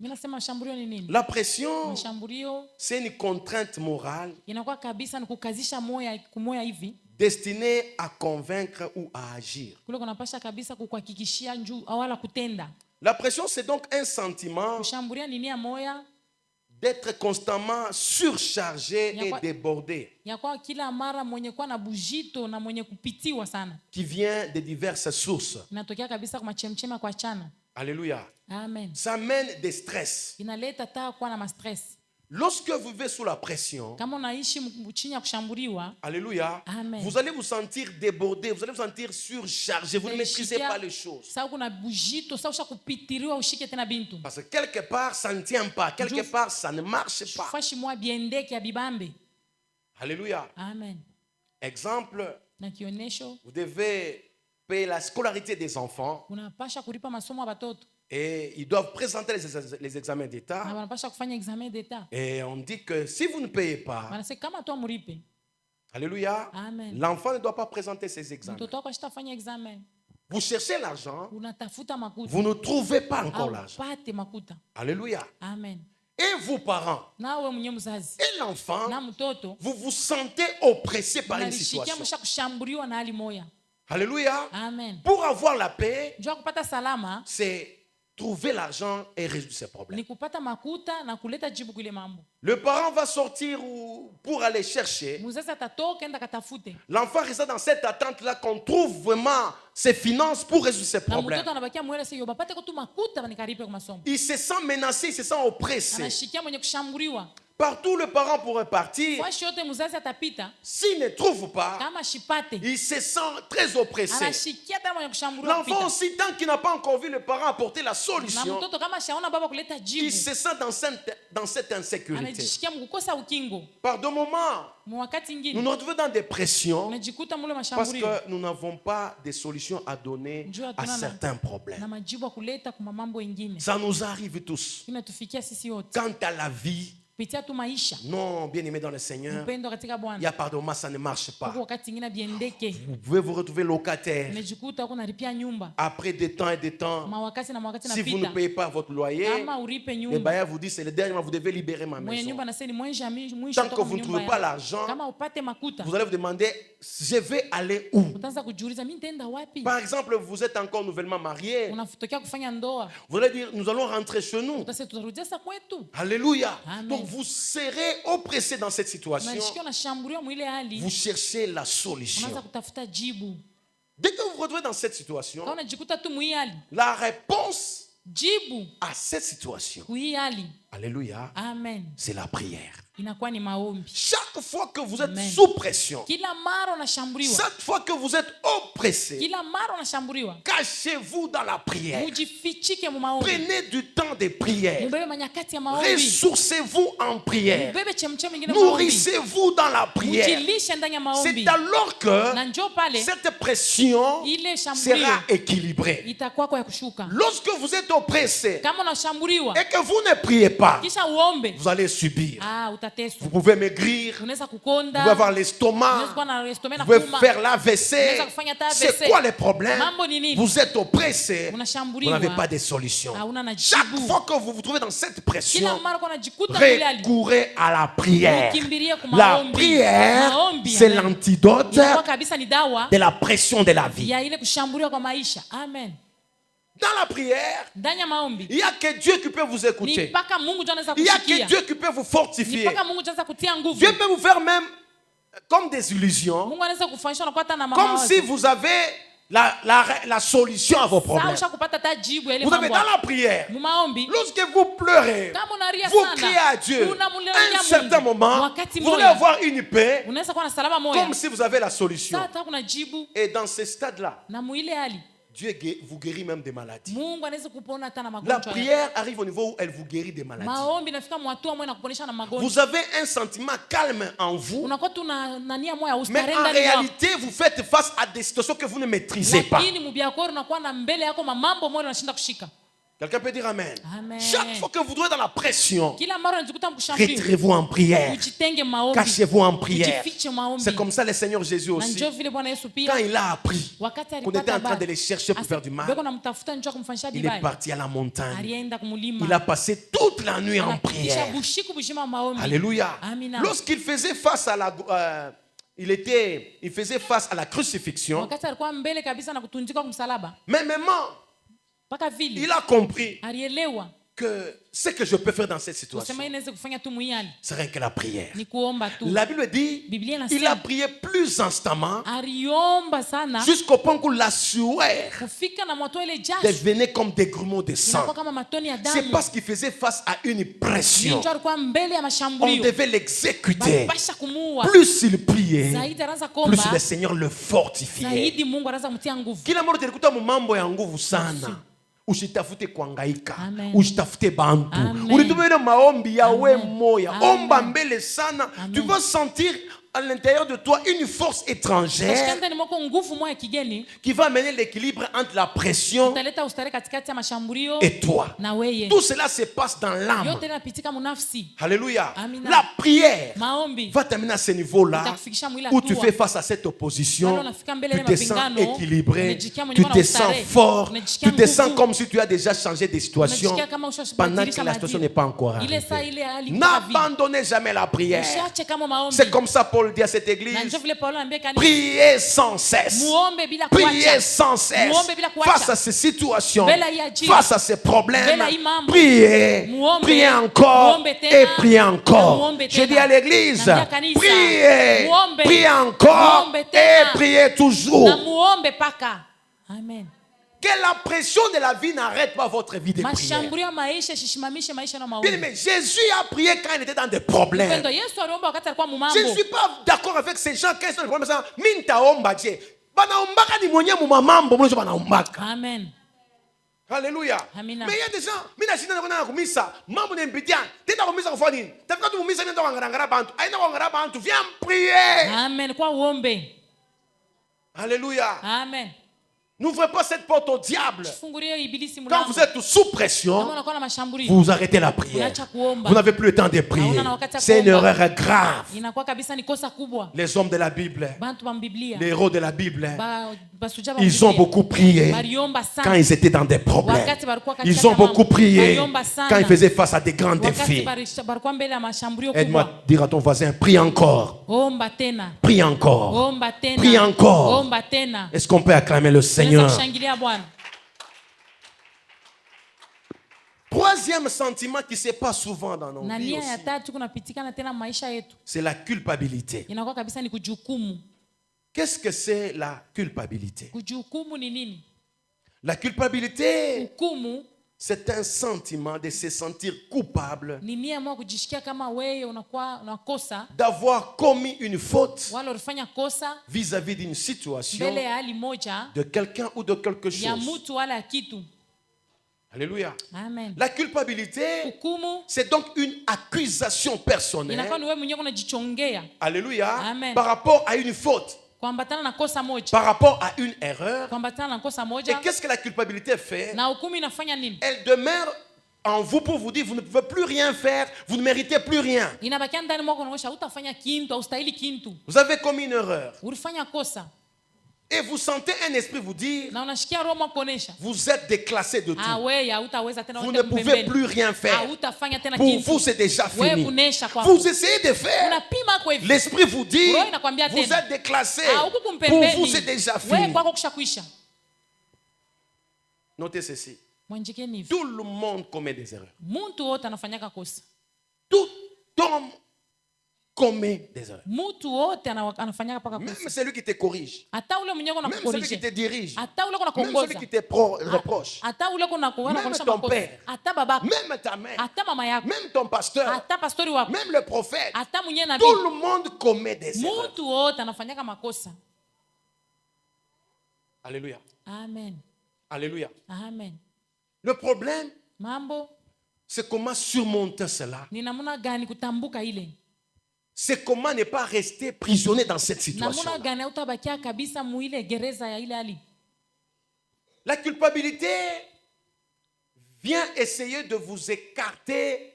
Mimi nasema shambulio ni nini? La pression, Mashambulio c'est une contrainte morale inakuwa kabisa ni kukazisha moya kumoya hivi. destinée à convaincre ou à agir. Kule kunapasha kabisa kukuhakikishia njuu wala kutenda. La pression, c'est donc un sentiment Kushambulia ni nia moya d'être constamment surchargé Il y a et quoi? débordé, ya kwa kila mara mwenye kuwa na bujito na mwenye kupitiwa sana. qui vient de diverses sources. Inatokea kabisa kwa machemchema kwa chana. Alléluia. Amen. Ça mène des stress. Inaleta taa kuwa na mastress. Lorsque vous vivez sous la pression, Kama unaishi chini ya kushambuliwa, alléluia, Amen. vous allez vous sentir débordé, vous allez vous sentir surchargé, vous ne maîtrisez pas les choses. Sasa kuna bujito, sasa ushakupitiriwa ushike tena bintu. Parce que quelque part, ça ne tient pas, quelque part, ça ne marche pas. Fashi mwa biendeke ya bibambe. Alléluia. Amen. Exemple, Na kionesho, vous devez payer la scolarité des enfants unapasha kulipa masomo ya watoto. et ils doivent présenter les examens Na d'État. wanapasha kufanya examen d'etat. Et on dit que si vous ne payez pas, Wanasema kama tu amuripe, alléluia, Amen. l'enfant ne doit pas présenter ses examens. mtoto wako ashitafanya examen. Vous cherchez l'argent, Unatafuta makuta. vous ne trouvez pas encore Au l'argent. pate makuta. Alléluia. Amen. Et vous, parents, Nawe mwenye mzazi et l'enfant, na mtoto vous vous sentez oppressé par une unalishikia situation. msha kushambuliwa na hali moya. Alléluia. Amen. Pour avoir la paix, Njoo kupata salama, c'est trouver l'argent et résoudre ses problèmes. ni kupata makuta na kuleta jibu kwa ile mambo. Le parent va sortir pour aller chercher. Mzazi atatoka enda katafute. L'enfant reste dans cette attente-là qu'on trouve vraiment ses finances pour résoudre ses Na problèmes. mtoto anabakia mwele sio bapate kwa tu makuta banikaripe kwa masomo. Il se sent menacé, il se sent oppressé. Anashikia mwenye kushambuliwa. Partout le parent pourrait partir. Kwa shote mzazi atapita S'il ne trouve pas, kama shipate. il se sent très oppressé. Anashikia tena mwenye kushambuliwa L'enfant kupita. aussi, tant qu'il n'a pas encore vu le parent apporter la Na solution, mtoto kama shaona baba kuleta il jibu. se sent dans cette insécurité. Anajishikia mkukosa ukingo. Par deux moments, Mwakati nous ingine nous retrouvons dans des pressions unajikuta mule parce mashambulio. que nous n'avons pas de solutions à donner Njoo à hatuna certains na problèmes. majibu ya kuleta kwa mambo ingine. Ça nous arrive tous. Inatufikia sisi wote. Quant à la vie, Kupitia tu maisha. non, bien aimé dans le Seigneur, Upendo katika il y Bwana. a par moments ça ne marche pas. Huko wakati ingine biendeke. Vous pouvez vous retrouver locataire Unajikuta uko nalipia nyumba. après des temps et des temps. Mawakati na mawakati Si vous ne napita. payez pas votre loyer, Kama uripe le nyumba. bailleur vous dit c'est le dernier mois, vous devez libérer ma Mwenye maison. nyumba nasema mwisho mwisho Tant que vous ne trouvez pas l'argent, Kama upate makuta. vous allez vous demander je vais aller où? Utaanza kujiuliza mimi nitaenda wapi? Par exemple, vous êtes encore nouvellement marié. Unafutokea kufanya ndoa. Vous allez dire nous allons rentrer chez nous. Utasema tutarudia sasa kwetu. Alléluia. Amen. Donc vous serez oppressé dans cette situation. Unashikia unashambuliwa mwile hali. Vous cherchez la solution. Unaanza kutafuta jibu. Dès que vous vous retrouvez dans cette situation, Kama unajikuta tu mwile hali. la réponse Jibu à cette situation, kui hali. alléluia, Amen. c'est la prière. Inakuwa ni maombi. Chaque fois que vous êtes Amen. sous pression, Kila mara unashambuliwa. chaque fois que vous êtes oppressé, Kila mara unashambuliwa. cachez-vous dans la prière. Mujifichike mu maombi. Prenez du temps de prière. Mubebe manyakati ya maombi. Ressourcez-vous en prière. Mubebe chemchemi ingine maombi. Nourrissez-vous dans la prière. Mujilishe ndani ya maombi. C'est alors que Na njoo pale cette pression ile shambulio sera équilibrée. itakuwa kwa ya kushuka. Lorsque vous êtes oppressé Kama unashambuliwa et que vous ne priez pas, kisha uombe, vous allez subir. utateswa. Vous pouvez maigrir, Unaweza vous kukonda. pouvez avoir Unaweza l'estomac, kuwa na estomach na vous pouvez kuuma. faire l'AVC. Unaweza kufanya hata C'est AVC. quoi les problèmes? Mambo ni nini? Vous êtes oppressé, vous Unashambuliwa. n'avez pas de solution. Hauna na Chaque jibu. fois que vous vous trouvez dans cette Kila pression, mara kwa unajikuta kule hali. recourez à la prière. Ukimbilie kwa La maombi. prière, Maombi, c'est amen. l'antidote Inakuwa kabisa ni dawa de la pression de la vie. ya ile kushambuliwa kwa maisha. Amen. Dans la prière, Ndani ya maombi il n'y a que Dieu qui peut vous ni écouter. mpaka Mungu ndiye anaweza Il n'y a que kushikia. Dieu qui peut vous Ni fortifier. mpaka Mungu ndiye anaweza kutia nguvu. Dieu peut vous faire même comme des illusions, Mungu anaweza kufanyisha unakuwa hata na comme mawazo. si vous avez la solution à vos Sasa problèmes. ushakupata hata jibu ya ile Vous avez mambo. dans la prière, Mu maombi lorsque vous pleurez, kama unalia vous sana, criez à Dieu, unamulia à un Mungu. certain moment, Wakati vous allez moya avoir une paix unaweza kuwa na salama moya. comme si vous avez la solution. Sasa hata kuna jibu Et dans ce stade-là, na muile hali Dieu vous guérit même des maladies. Mungu anaweza kupona hata na La magonjwa. prière arrive au niveau où elle vous guérit des maladies. Maombi nafika mwatua moya na kuponesha na magonjwa. Vous avez un sentiment calme en vous, Unakuwa tu na nia moya mais ustare en ndani yako. réalité, vous faites face à des situations que vous ne maîtrisez pas. Lakini mubiakoro unakuwa na mbele yako mambo moya unashinda kushika. Quelqu'un peut dire Amen. Amen. Chaque fois que vous trouvez dans la pression, Kila mara unajikuta mkushambuliwa. retirez-vous en prière. Ujitenge maombi. Cachez-vous en prière. Ujifiche maombi. C'est comme ça le Seigneur Jésus Na aussi. njoo vile Bwana Yesu Quand pia il a appris wakati qu'on alipata était en train de habari, les chercher pour faire du mal, beko namtafuta njoo kumfanyisha il est vibaya. parti à la montagne. Alienda kumulima. Il a passé toute la nuit en Anapitisha prière. bushiku bushima maombi. Alléluia. Amina. Lorsqu'il faisait face à la... il faisait face à la crucifixion, Wakati alikuwa mbele kabisa na kutundikwa kumsalaba. mais même Paka vile il a compris alielewa que ce que je peux faire dans cette situation, kusema inaweza kufanya tu muyali c'est rien que la prière. ni kuomba tu. La Bible dit, Biblia il a inasema prié plus instamment aliomba sana jusqu'au point où la sueur kufika na moto ile jasho devenait comme des grumeaux de sang. inakuwa kama matoni ya C'est damu. parce qu'il faisait face à une pression. Njoo alikuwa mbele ya On mashambulio. devait l'exécuter. Bapasha kumuua. Plus il priait, Zaidi anaanza plus komba. le Seigneur le fortifiait. Zaidi Mungu anaanza kumtia nguvu. Kila mara tulikuta mambo ya nguvu sana. Usitafute kuhangaika, Amen. usitafute bantu. Amen. Ulitumia maombi yawe Amen. moya. Amen. Omba mbele sana. Amen. Tu vas sentir à l'intérieur de toi une force étrangère Katika ndani mwako nguvu moja ya kigeni qui va amener l'équilibre entre la pression utaleta ustare katikati ya mashambulio et toi. na weye. Tout cela se passe dans l'âme. Yote inapitika munafsi. Alléluia. Amina. La prière Maombi va t'amener à ce niveau-là itakufikisha mwili où tu hatua. fais face à cette opposition. Pale unafika mbele Tu ya te sens mapingano, équilibré, unajikia mwenye tu mwana te ustare, sens fort, unajikia tu te sens nguvu. comme si tu as déjà changé de situation Unajisikia kama ushashabadilisha pendant que la maadili. situation n'est pas encore Ile saa arrivée. ile hali kwa vie. N'abandonnez jamais la prière. Usiache kama maombi. C'est comme ça Paul Paul dit à cette Na église, ndio vile Paulo anaambia kanisa, priez sans cesse. muombe bila Priez kuacha. sans cesse. Muombe bila kuacha. Face à ces situations, Mbele ya ajili. face à ces problèmes, Mbele ya hii mambo. priez. Muombe. Priez encore Muombe tena. et priez encore. Na muombe Je tena. dis à l'église, Naambia kanisa. priez. Muombe. Priez encore Muombe et tena. priez toujours. Na muombe paka. Amen. Que la pression de la vie n'arrête pas votre vie de prière. Mashambulio ya maisha shishimamishe maisha na Bien maombi. aimé, Jésus a prié quand il était dans des problèmes. Upendo, Yesu aliomba wakati alikuwa Je ne mumambo. suis pas d'accord avec ces gens qui sont dans des problèmes. Ça, mintaomba Dieu. Banaombaka ni mwenye mumamambo, mwenye banaombaka. Amen. Alléluia. Amina. Mais il y a des gens, mina shina na kumisa, mambo ne mpitia, tenda kumisa kufanya nini? Tafika tu kumisa nenda kuangara bantu. Aina kuangara bantu, viens prier. Amen. Kwa uombe. Alléluia. Amen. N'ouvrez pas cette porte au diable. Fungulie ibilisi Quand mlango. vous êtes sous Kama pression, unakuwa na mashambulio. vous arrêtez la prière. Unaacha kuomba. Vous n'avez plus le temps de prier. Hauna na wakati ya C'est une kuomba. erreur grave. Inakuwa kabisa ni kosa kubwa. Les hommes de la Bible, Bantu ba Biblia. les héros de la Bible, Basuja ba ils ont Biblia. beaucoup prié Baliomba sana. quand ils étaient dans des problèmes. Wakati balikuwa katika Ils ont mambo. beaucoup prié Baliomba sana. quand ils faisaient face à des grands Wakati défis. balikuwa mbele ya mashambulio Aide-moi kubwa. à dire à ton voisin, prie encore, Omba tena. prie encore. Omba tena. Prie encore. Omba tena. Est-ce qu'on peut acclamer le Tunaweza Seigneur? kushangilia Bwana. Troisième sentiment qui se passe souvent dans nos Na vies nia ya aussi, tatu kunapitikana tena maisha yetu. c'est la culpabilité. Inakuwa kabisa ni kujukumu. Qu'est-ce que c'est la culpabilité? Kujukumu ni nini? La culpabilité, Hukumu c'est un sentiment de se sentir coupable ni nia moja kujishikia kama wewe unakuwa unakosa d'avoir commis une faute wala ulifanya kosa vis-à-vis d'une situation, mbele ya hali moja de quelqu'un ou de quelque ya chose. mtu wala ya kitu. Alléluia. Amen. La culpabilité, Hukumu c'est donc une accusation personnelle. inakuwa ni wewe mwenyewe unajichongea Alléluia. Amen. Par rapport à une faute, kuambatana na kosa moja, par rapport à une erreur. kuambatana na kosa Et moja. qu'est-ce que la culpabilité fait? Na hukumu inafanya nini? Elle demeure en vous pour vous dire, vous ne pouvez plus rien faire, vous ne méritez plus rien. Inabakia ndani mwako unaonyesha utafanya kintu au stahili kintu. Vous avez commis une erreur. Ulifanya kosa Et vous sentez un esprit vous dire, na unashikia roho mwako kuonesha vous êtes déclassé de tout. wewe hautaweza tena, Vous uende ne pouvez mpembeni. plus rien faire. Hautafanya tena Pour kintu. vous, c'est déjà Wewe fini. kunesha kwako. Vous essayez de faire. Unapima kwa hivi. L'esprit vous dit, Roho inakwambia vous tena. êtes déclassé. Huku Pour kumpembeni. vous, c'est déjà Wewe fini. kwako kushakwisha. Notez ceci. Mwanjikeni hivi. Tout le monde commet des erreurs. Mtu wote anafanyaka kosa. Tout homme commet des erreurs. Mtu wote anafanyaka paka Même kosa. celui qui te corrige. Hata ule mwenyewe Même celui qui unakukorije. te dirige. Hata ule Même celui unakuongoza. qui te reproche. Hata ule unakuona Même kuonesha ton makosa. père. Hata babako. Même ta mère. Hata mama yako. Même ton pasteur. Hata pastori wako. Même le prophète. Hata mwenyewe nabii. Tout le monde commet des erreurs. Mtu wote anafanyaka makosa. Alléluia. Amen. Alléluia. Amen. Le problème, Mambo c'est comment surmonter cela. ni namna gani kutambuka ile? C'est comment ne pas rester prisonnier dans cette situation. Namna gani utabakia kabisa muile gereza ya ile hali? La culpabilité vient essayer de vous écarter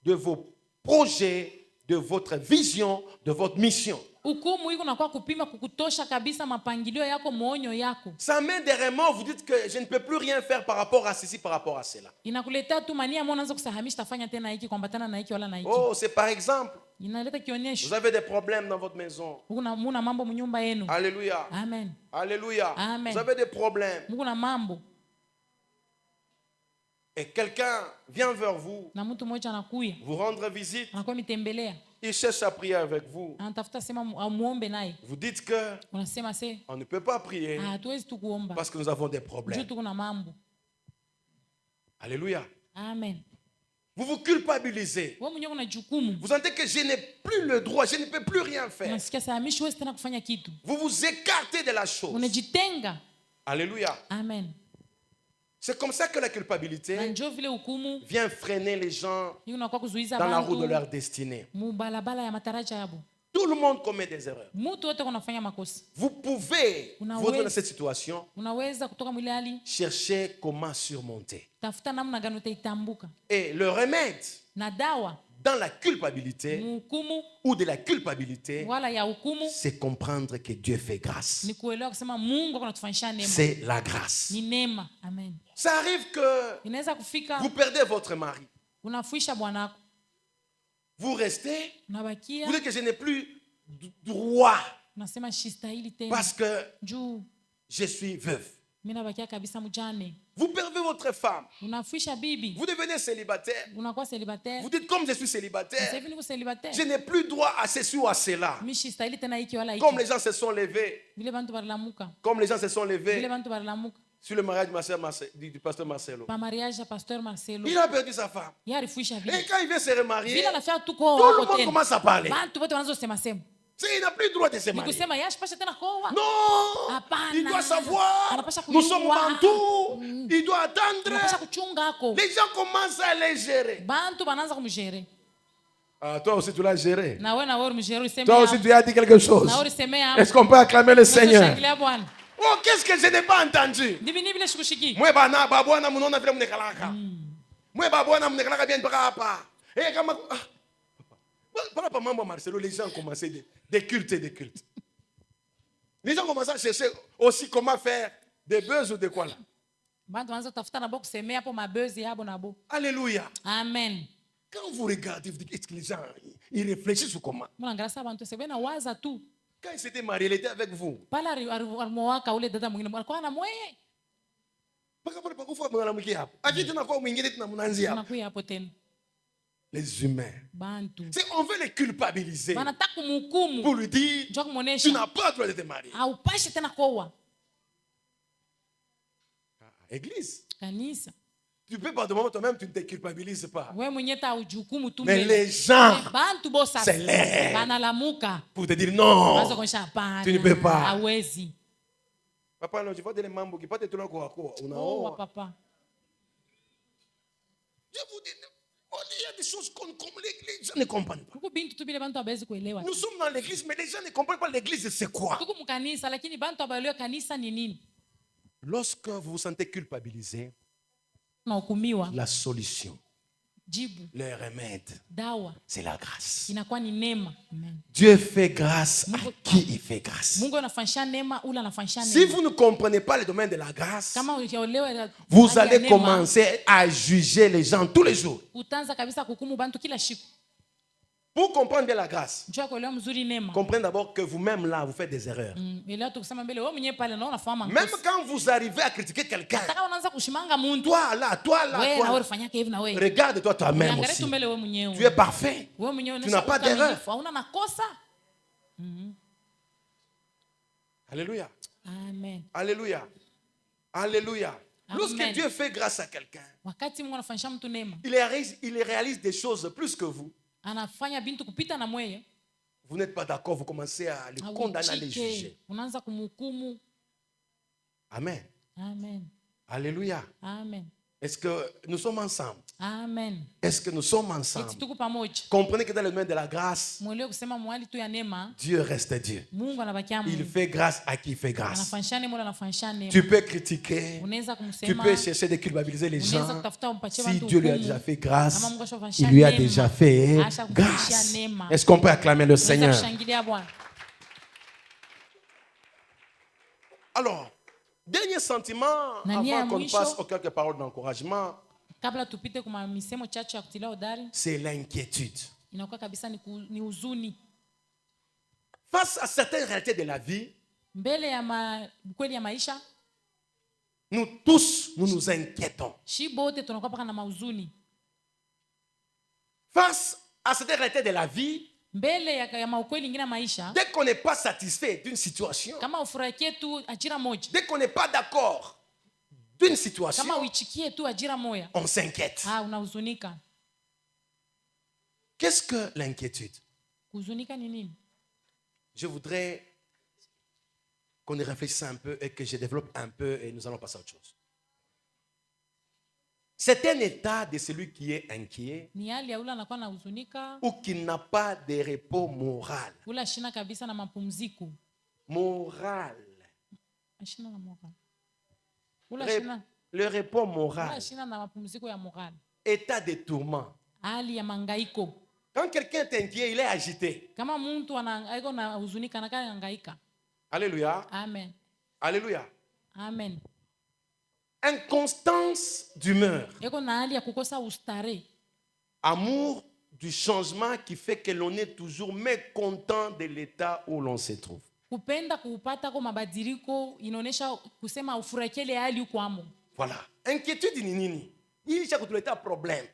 de vos projets, de votre vision, de votre mission. Hukumu iko nakuwa kupima kukutosha kabisa mapangilio yako, muonyo yako. Ça mène des remords, vous dites que je ne peux plus rien faire par rapport à ceci, par rapport à cela. Inakuletea tu mania mbona unaanza kusahamisha tafanya tena hiki kuambatana na hiki wala na hiki. Oh, c'est par exemple, Inaleta vous kionyesho. avez des problèmes dans votre maison. Muna mambo mnyumba yenu. Alléluia. Amen. Alléluia. Amen. Vous avez des problèmes. Muna mambo Et quelqu'un vient vers vous, na mtu mmoja anakuya. vous rendre visite, Anakuwa mitembelea. il cherche à prier avec vous. Anatafuta sema muombe naye. Vous dites que Unasema se on ne peut pas prier hatuwezi tu kuomba. parce que nous avons des Juu problèmes. tuko na mambo. Alléluia. Amen. Vous vous culpabilisez. Wewe mwenyewe una jukumu. Vous sentez que je n'ai plus le droit, je ne peux plus rien faire. Unasikia sahamishi huwezi tena kufanya kitu. Vous vous écartez de la chose. Unajitenga. Alléluia. Amen. C'est comme ça que la Na culpabilité njoo vile hukumu vient freiner les gens hii unakuwa kuzuiza dans la route de bantu leur destinée. mubalabala ya mataraja yabo. Tout le monde commet des erreurs. Mtu wote kunafanya makosa. Vous pouvez, Unaweza. vous dans cette situation, Unaweza kutoka mwile hali, chercher comment surmonter. tafuta namna gani utaitambuka. Et le remède Na dawa dans la culpabilité muhukumu ou de la culpabilité, wala ya hukumu c'est comprendre que Dieu fait grâce. ni kuelewa kusema Mungu anatufanyisha neema. C'est la grâce. Ni neema. Amen. Ça arrive que Inaweza kufika vous perdez votre mari. unafuisha bwanako. Vous restez, Unabakia vous dites que je n'ai plus droit unasema sistahili tena parce que juu je suis veuve. mimi nabakia kabisa mjane. Vous perdez votre femme. Unafisha bibi, Vous devenez célibataire. unakuwa célibataire. Vous dites, comme je suis Sasa célibataire, hivi niko célibataire. je n'ai plus droit à ceci ou à cela. Mimi sistahili tena hiki wala Comme hiki. les gens se sont levés, Vile bantu balilamuka. comme les gens se sont Vile levés bantu balilamuka. sur le mariage de ma sœur du pasteur Marcelo. Pa mariage ya pasteur Marcelo. Il a perdu sa femme. Yeye alifisha Et bibi. quand il vient se remarier, Vile anafia tuko tout le hapo monde tena. commence à parler. Bantu wote wanaanza kusema sema. Il n'a plus le droit de se Ni marier. kusema yeye ashipasha tena koa. Non, Hapana. il doit savoir. Anapasha Nous sommes kujua. Bantou. Il doit Anapasha attendre. kuchunga ako. Les gens commencent à les gérer. Bantu banaanza kumjere. Ah, toi aussi, tu l'as géré. Na wewe mjere useme. Toi aussi, tu as dit quelque chose. Na wewe useme hapo. Est-ce qu'on peut acclamer le Seigneur? Shangilia Bwana. Oh, qu'est-ce que je n'ai pas entendu? Ndibi ni vile shikushiki. Moi, bana, babwana, munona vile mnekalaka. Moi, babwana, mnekalaka bien mpaka hapa. Eh, kama par rapport à Mambo Marcelo, les gens commençaient des cultes et des cultes. Les gens commençaient à chercher aussi comment faire des buzz ou de quoi là. Bantu wanaanza kutafuta na bo kusemea hapo mabezi yabo na bo. Alléluia. Amen. Quand vous regardez, vous dites, est-ce que les gens, ils réfléchissent ou comment? Mbona ngrasa bantu sebe na waza tu. Quand il s'était marié, il était avec vous. Pala alimwaka ule dada mwingine alikuwa na mweye. Paka pale pakufa mwanamke hapo. Akiti na kwa mwingine tena mnanzi hapo. Tunakuya hapo tena. Les humains. Bantu. C'est on veut les culpabiliser Wanataka kumhukumu. pour lui dire, Njoo tu kumuonesha. n'as pas le droit de te marier. Haupashi tena koa. Église. Kanisa. Tu peux pas demander toi-même, tu ne te culpabilises pas. Wewe mwenyewe ta ujukumu tu Mais mbele. les gens, Bantu bo sasa. c'est l'air. Banalamuka. Pour te dire non, Wazo kuonyesha hapana. tu ne peux pas. Hawezi. Papa, non, je vois des mambo qui partent tout le temps. Oh, papa. Je vous dis, il y a des choses qu'on les gens ne comprennent pas. Kuko bintu tu bile bantu abawezi kuelewa. Nous sommes dans l'église, mais les gens ne comprennent pas l'église, c'est quoi? Tuko mkanisa lakini bantu abaelewa kanisa ni nini? Lorsque vous vous sentez culpabilisé, Tunahukumiwa. la solution, Jibu, le remède, dawa c'est la grâce. inakuwa ni neema. Amen. Dieu fait grâce à qui il fait grâce. Mungu anafanyisha neema, ule anafanyisha Si neema. vous ne comprenez pas le domaine de la grâce, Kama ukiolewa vous hali ya allez neema, commencer à juger les gens tous les jours. utaanza kabisa kuhukumu bantu kila siku. Pour comprendre bien la grâce, Njoo kuelewa mzuri neema. comprenez d'abord que vous-même là, vous faites des erreurs. Elewa tukusema mbele wewe mwenyewe pale naona fahamu Même makosa. quand vous arrivez à critiquer quelqu'un, Taka unaanza kushimanga muntu. toi Wewe na wewe toi, ufanyake hivi na wewe. regarde-toi toi-même Angalia aussi. tu mbele wewe mwenyewe. Tu es parfait. Wewe mwenyewe Tu n'as pas d'erreur. Hauna nakosa. Alléluia. Amen. Alléluia. Alléluia. Amen. Lorsque Dieu fait grâce à quelqu'un, Wakati Mungu anafanyisha mtu neema, il réalise des choses plus que vous. anafanya bintu kupita na mweye. Vous n'êtes pas d'accord, vous commencez à le condamner, à le juger. Auchike. Unaanza kumhukumu. Amen. Amen. Alléluia. Amen. Est-ce que nous sommes ensemble? Amen. Est-ce que nous sommes ensemble? Eti tuko pamoja. Comprenez que dans le domaine de la grâce, Mwelewe kusema mwali tu ya neema, Dieu reste Dieu. Mungu anabakia Il Mungu. fait grâce à qui fait grâce. Anafanyisha neema, anafanyisha neema. Tu peux critiquer, Unaweza tu kumsema. peux chercher de culpabiliser les Unaweza gens. kutafuta umpatie Si watu Dieu lui a hukumu. déjà fait grâce, Kama Mungu ashafanyisha il lui a neema, déjà fait ashakufanyisha grâce. neema. Est-ce qu'on peut acclamer le Unaweza Seigneur? kushangilia Bwana. Alors, dernier sentiment, Na nia ya avant qu'on mwisho. passe aux quelques paroles d'encouragement, Kabla tupite kwa misemo chache ya kutilia hodari, c'est l'inquiétude. inakuwa kabisa ni huzuni. Face à certaines réalités de la vie, Mbele ya kweli ya maisha, nous tous, nous nous inquiétons. shi bote tunakuwa paka na mahuzuni. Face à certaines réalités de la vie, Mbele ya maukweli ingine ya maisha, dès qu'on n'est pas satisfait d'une situation, kama ufurahikie tu ajira moja, dès qu'on n'est pas d'accord d'une situation, kama uichikie tu ajira moja, on s'inquiète. unahuzunika. Qu'est-ce que l'inquiétude? Kuhuzunika ni nini? Je voudrais qu'on y réfléchisse un peu et que je développe un peu et nous allons passer à autre chose. C'est un état de celui qui est inquiet Ni hali ya ule anakuwa na huzunika, ou qui n'a pas de repos moral. ule ashina kabisa na mapumziko. Moral. Ashina na moral. Ule ashina, Le repos ule moral. ashina na mapumziko ya moral. État de tourment. Hali ya mangaiko. Quand quelqu'un est inquiet, il est agité. Kama mtu anaiko na huzunika anakaa hangaika. Alléluia. Amen. Alléluia. Amen. Inconstance d'humeur. Eko na hali ya kukosa ustare. Amour du changement qui fait que l'on est toujours mécontent de l'état où l'on se trouve. Kupenda kupata kwa mabadiliko inaonyesha kusema ufurahikie ile hali uko amo. Voilà. Inquiétude ni nini? Il cherche kutuletea problème.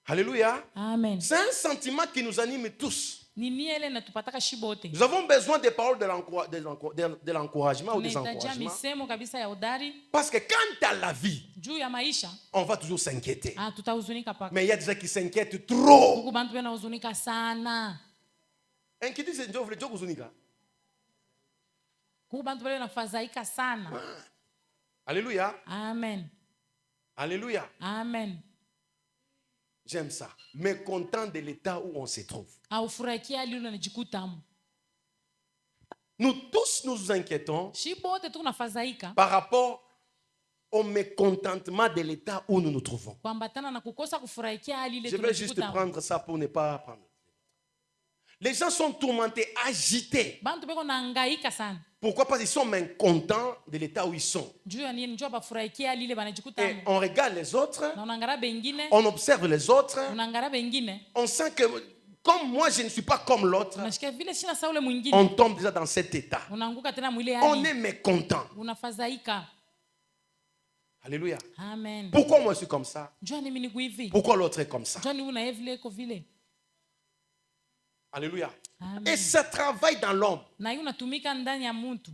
Alléluia. Amen. C'est un sentiment qui nous anime tous. Nini ile natupataka shibote. Nous avons besoin des paroles de l'encouragement ou des Tunahitaji encouragements. misemo kabisa ya udari Parce que quand à la vie, juu ya maisha on va toujours s'inquiéter. tutahuzunika paka. Mais il y a des gens qui s'inquiètent trop. Huku bantu bena huzunika sana. Inquiétude, c'est Dieu, Dieu kuzunika. Huku bantu bena nafadhaika sana. Alléluia. Amen. Alléluia. Amen. J'aime ça. Mécontent de l'état où on se trouve. Aufurahikia hali unajikuta amo. Nous tous nous inquiétons Shibote tu nafadhaika par rapport au mécontentement de l'état où nous nous trouvons. kuambatana na kukosa kufurahikia hali ile Je vais juste tunajikuta amo. prendre ça pour ne pas prendre. Les gens sont tourmentés, agités. Bantu beko nahangaika sana. Pourquoi? Parce qu'ils sont mécontents de l'état où ils sont. Juu ya nini? Njoo bafurahikia hali ile banajikuta Et amo. on regarde les autres, Na unaangalia bengine, on observe les autres, unaangalia bengine, on sent que comme moi je ne suis pas comme l'autre, unasikia vile sina sawa ule mwingine. on tombe déjà dans cet état. Unaanguka tena mwile On hali. est mécontent. Unafadhaika. Alléluia. Amen. Pourquoi moi je suis comme ça? Njoo nimi ni hivi. Pourquoi l'autre est comme ça? Njoo ni una vile iko vile. Alléluia. Amen. Et ça travaille dans l'homme. Na hiyo unatumika ndani ya mtu.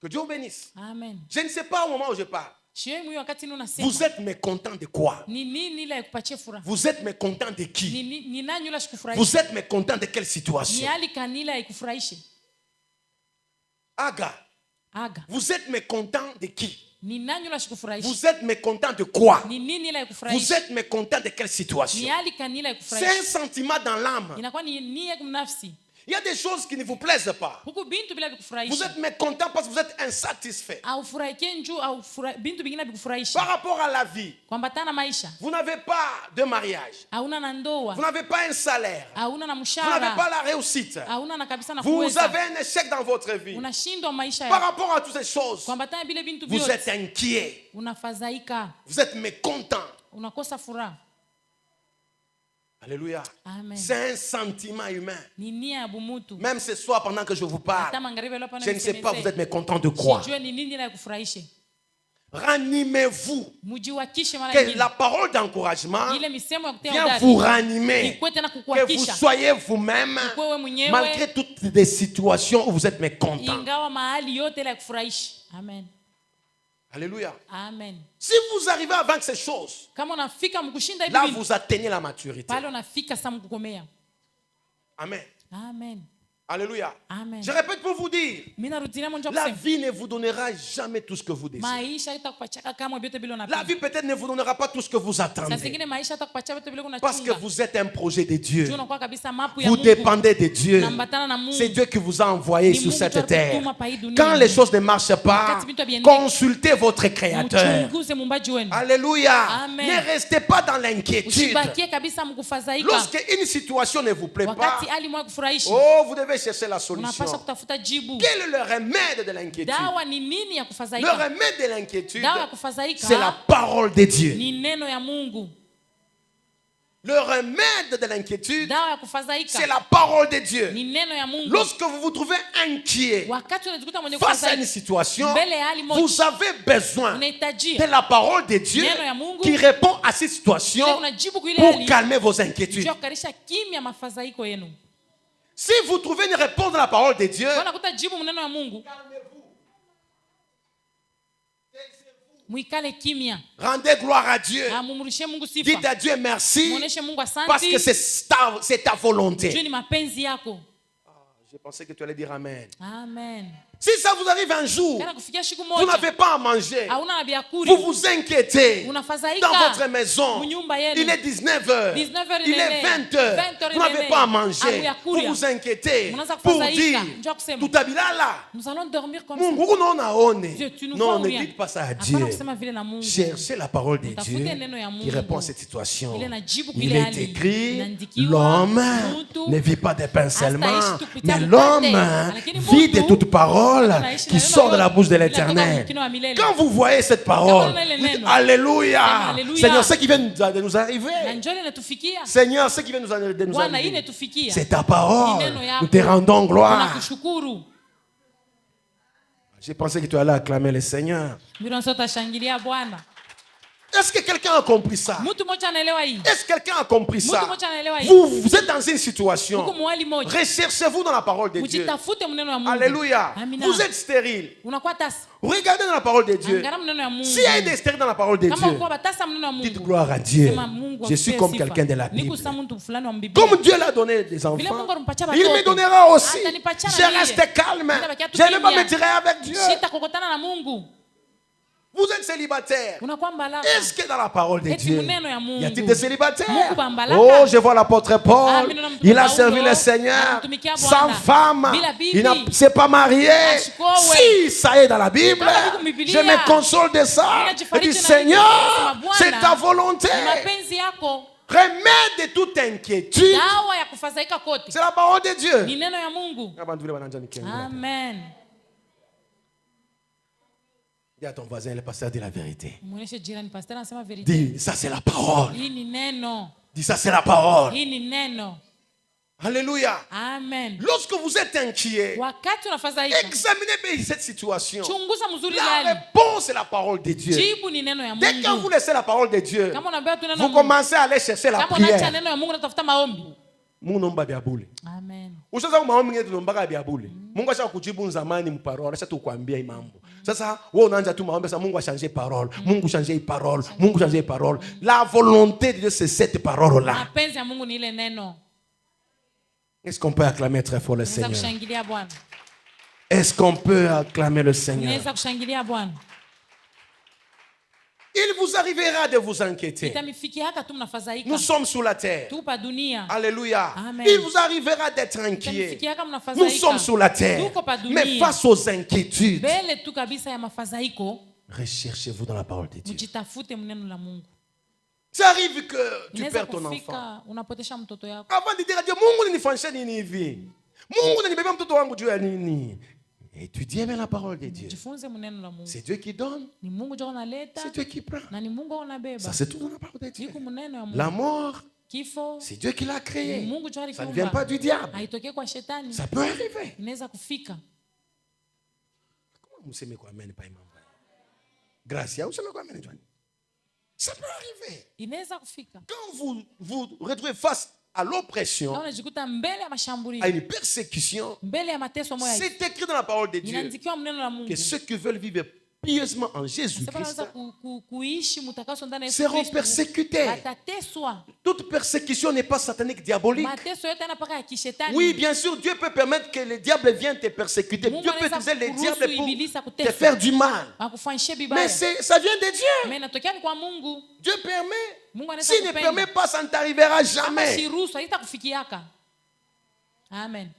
Que Dieu vous bénisse. Amen. Je ne sais pas au moment où je parle. Shie mwi wakati ni unasema. Vous êtes mécontent de quoi? Ni nini ile kupatia furaha? Vous êtes mécontent de qui? Ni nani yule ashikufurahisha? Vous êtes mécontent de quelle Ni situation? hali kanila ikufurahishe? Aga. Aga. Vous êtes mécontent de qui? Ni nani yule ashikufurahisha? Vous êtes mécontent de quoi? Ni nini ile Vous ikufurahisha? êtes mécontent de quelle Ni situation? hali kanila C'est ikufurahisha? un sentiment dans l'âme. Inakuwa ni nia kumnafsi. Il y a des choses qui ne vous plaisent pas. Huku bintu bila Vous bikufurahisha. êtes mécontent parce que vous êtes insatisfait. Au furahikie njoo au bintu bingine bikufurahisha. Par rapport à la vie, Kuambatana maisha. vous n'avez pas de mariage. Hauna na ndoa. Vous n'avez pas un salaire. Hauna na Vous n'avez mshahara. pas la réussite. Hauna na kabisa na Vous kuweza. avez un échec dans votre vie. Unashindwa maisha Par yako. rapport à toutes ces choses, Kuambatana bile bintu vous vyote. êtes inquiet. Unafadhaika. Vous êtes mécontent. Unakosa furaha. Alléluia. Amen. C'est un sentiment humain. Ni nia ya bumutu. Même ce soir, pendant que je vous parle, Hata magharibi leo pana je ne sais pas, vous êtes mécontent de quoi? Sijue ni nini la kufurahisha. Ranimez-vous. Mujiwakishe mara Que nyingine. la parole d'encouragement Ile misemo ya kutia vient udari. vous ranimer. Ikuwe tena Que vous kukuhakisha. soyez vous-même, Ikuwe mwenyewe. malgré toutes les situations où vous êtes mécontent. Ingawa mahali yote ile ya kufurahisha. Amen. Alléluia. Amen. Si vous arrivez à vaincre ces choses, Kama unafika mkushinda hivi là vitu, vous atteignez la maturité. pale unafika sasa mkukomea. Amen. Amen. Alléluia. Amen. Je répète pour vous dire, Mimi narudia mwanzo la kusema. vie ne vous donnera jamais tout ce que vous désirez. Maisha itakupachaka kama vyote bila La unapenda. vie peut-être ne vous donnera pas tout ce que vous Sasa attendez. zingine maisha itakupatia vyote bila Parce que unachunga. vous êtes un projet de Dieu. Juu unakuwa kabisa mapu ya Vous Mungu. dépendez de Dieu. Unaambatana na Mungu. C'est Dieu qui vous a envoyé Ni sur Mungu cette tu terre. alikutuma pa hii dunia. Quand les choses ne marchent pas, Wakati vitu haviendeki, consultez votre Créateur. mchunguze muumbaji wenu. Alléluia. Amen. Ne restez pas dans l'inquiétude. Usibakie kabisa mkufadhaika. Lorsque une situation ne vous plaît pas, Wakati hali mwa kufurahisha. oh, vous devez chercher la solution. Unapaswa kutafuta jibu. Quel est le remède de l'inquiétude? Dawa ni nini ya Le kufadhaika? remède de l'inquiétude, Dawa ya kufadhaika c'est la parole de Dieu. ni neno ya Mungu. Le remède de l'inquiétude, Dawa ya c'est kufadhaika la parole de Dieu. ni neno ya Mungu. Lorsque vous vous trouvez inquiet Wakati unajikuta mwenye face à une kufadhaika, situation, mbele ya hali moja, vous avez besoin de unahitajia la parole de Dieu neno ya Mungu qui répond à cette situation ile unajibu kwa ile pour hali calmer vos inquiétudes. juu kukarisha kimya mafadhaiko yenu. Si vous trouvez une réponse dans la parole de Dieu, Kwa nakuta jibu mneno ya Mungu, muikale kimya. rendez gloire à Dieu. Mumrudishie Mungu Dites sifa. à Dieu merci Muoneshe Mungu parce que asante. c'est ta volonté. Juu ni mapenzi yako. Je pensais que tu allais dire Amen. Amen. Si ça vous arrive un jour, Kana kufikia siku vous moja n'avez pas à manger, hauna na vyakula, vous vous inquiétez unafadhaika dans votre maison, munyumba yenu. il est 19h, 19h il est 20h, vous n'avez pas à manger, vous vous inquiétez Mnaanza pour kufadhaika. dire, Njoo kusema, tout là, nous allons dormir comme ça. Mungu unaona Dieu, tu nous non, vois ne ou rien? dites pas ça à Hapana Dieu. kusema vile na Mungu. Cherchez la parole de Utafute Dieu neno ya Mungu. qui répond à cette situation. Ile najibu kwa Il ile est hali. écrit, Inaandikiwa, l'homme mtu ne vit pas de pain seulement, hastaishi tu kupitia mais mkate, l'homme lakini vit de Mungu toute parole parole qui sort de la bouche de l'Éternel. Quand vous voyez cette parole, vous dites Alléluia. Alléluia. Seigneur, ce qui vient de nous arriver. Na njoo inatufikia. Seigneur, ce qui vient de nous Bwana, hii arriver. inatufikia. C'est ta parole. Ni neno yako. Nous te rendons gloire. Tunakushukuru. J'ai pensé que tu allais acclamer le Seigneur. Bila sota shangilia Bwana. Est-ce que quelqu'un a compris ça? Mtu mmoja anaelewa hii. Est-ce que quelqu'un a compris ça? Mtu mmoja anaelewa hii. Vous êtes dans une situation. Huko mwali moja. Recherchez-vous dans la parole de Dieu. Mjitafute mneno wa Mungu. Alléluia. Amina. Vous êtes stérile. Unakuwa tasa. Regardez dans la parole de Dieu. Angalia mneno wa Mungu. S'il y a des stériles dans la parole de Kama Dieu, uko batasa mneno wa Mungu. dites gloire à Dieu. Sema Mungu Je suis akupe comme sifa. quelqu'un de la Niko Bible. sa mtu fulani wa Biblia. Comme Dieu l'a donné des enfants, Vile Mungu alimpatia il watoto. me donnera aussi. Atanipatia na Je vile. reste calme. Nitabakia tu Je ne vais pas kimya. me tirer avec Dieu. Sitakokotana na Mungu. Vous êtes célibataire. Unakuwa mbalaka. Est-ce que dans la parole de Eti Dieu, muneno ya Mungu. y a-t-il des célibataires? Mungu bambalaka. Oh, je vois l'apôtre Paul. Ah, mimi naona Il a Paulo. servi le Seigneur Anamtumikia sans Bwana. femme. Bila bibi. Il ne s'est pas marié. Ashikowe. Si ça est dans la Bible, Kama iko Biblia. je me console de ça. Mimi Et najifariji dis, na Seigneur, Bwana. c'est ta volonté. Ni mapenzi yako. Remets de toute inquiétude. Dawa ya kufadhaika kote. C'est la parole de Dieu. Ni neno ya Mungu. Amen. Amen. Dis à ton voisin, le pasteur dit la vérité. Muoneshe jirani pastor anasema verite. Dis, ça c'est la parole. Hii ni neno. Dis, ça c'est la parole. Hii ni neno. Alléluia. Amen. Lorsque vous êtes inquiet, Wakati unafadhaika, examinez bien cette situation. chunguza mzuri La hali. réponse est la parole de Dieu. Jibu ni neno ya Dès que vous Mungu. laissez la parole de Dieu, Kama unaambia tu neno vous ya Mungu. commencez à aller chercher la Kama unaacha prière. neno ya Mungu unatafuta maombi. Mungu nomba biabule. Amen. Ushaza maombi ngine tunombaga biabule. Mungu asha kujibu nzamani mparole, asha tukwambia hii mambo. Sasa wewe unaanza tu maombi, sasa Mungu a changé parole. Mungu changé parole. Mungu changé parole. La volonté de Dieu c'est cette parole là. Mapenzi ya Mungu ni ile neno. Est-ce qu'on peut acclamer très fort le Unaweza Seigneur? kushangilia Bwana. Est-ce qu'on peut acclamer le Seigneur? Unaweza kushangilia Bwana. Il vous arrivera de vous inquiéter. Itamifikia hata tu mnafadhaika. Nous sommes sur la terre. Tupa dunia. Alléluia. Amen. Il vous arrivera d'être inquiet. Itamifikia hata Nous mnafadhaika. sommes sur la terre. Tuko pa dunia. Mais face aux inquiétudes, Mbele tu kabisa ya mafadhaiko, recherchez-vous dans la parole de Dieu. mjitafute mneno la Mungu. Ça arrive que tu Inaweza perds ton enfant. kufika unapotesha mtoto yako. Avant de dire à Dieu, Mungu nilifanyisha nini hivi? Mungu nanibebea mtoto wangu juu ya nini? Étudiez bien la parole de Dieu. Jifunze mneno la Mungu. C'est Dieu qui donne, Ni Mungu ndio analeta c'est Dieu qui prend. na ni Mungu anabeba. Ça c'est tout dans la parole de Dieu. Iko mneno ya Mungu. La mort, Kifo c'est Dieu qui l'a ni créé. Mungu ndio Ça ne alikiumba. vient pas du diable. Haitokee kwa shetani. Ça peut arriver. Inaweza kufika. Comment vous savez quoi amène pas imam? Gracia, vous savez quoi amène Johnny? Ça peut arriver. Inaweza kufika. Quand vous vous retrouvez face à l'oppression, Na unajikuta mbele ya à mashambulio, une persécution, mbele ya mateso moya. c'est écrit dans la parole de Dieu Inaandikiwa mneno la Mungu. que ceux qui veulent vivre pieusement en Sasa Jésus-Christ wanaweza kuishi mtakaso ndani ya Yesu seront Kristo. persécutés. Watateswa. Toute persécution n'est pas satanique, diabolique. Mateso yote yanapaka ya kishetani. Oui, bien sûr, Dieu peut permettre que le diable vienne te persécuter. Mungu Dieu peut anaweza utiliser les kuruhusu diables pour ibilisi te akutese. faire du mal. Akufanyishe Mais vibaya. ça vient de Dieu. Mais inatokea ni kwa Mungu. Dieu permet. Mungu anaweza S'il ne kupenda. permet pas, ça ne t'arrivera Kama jamais. siruhusu haitakufikiaka. Amen.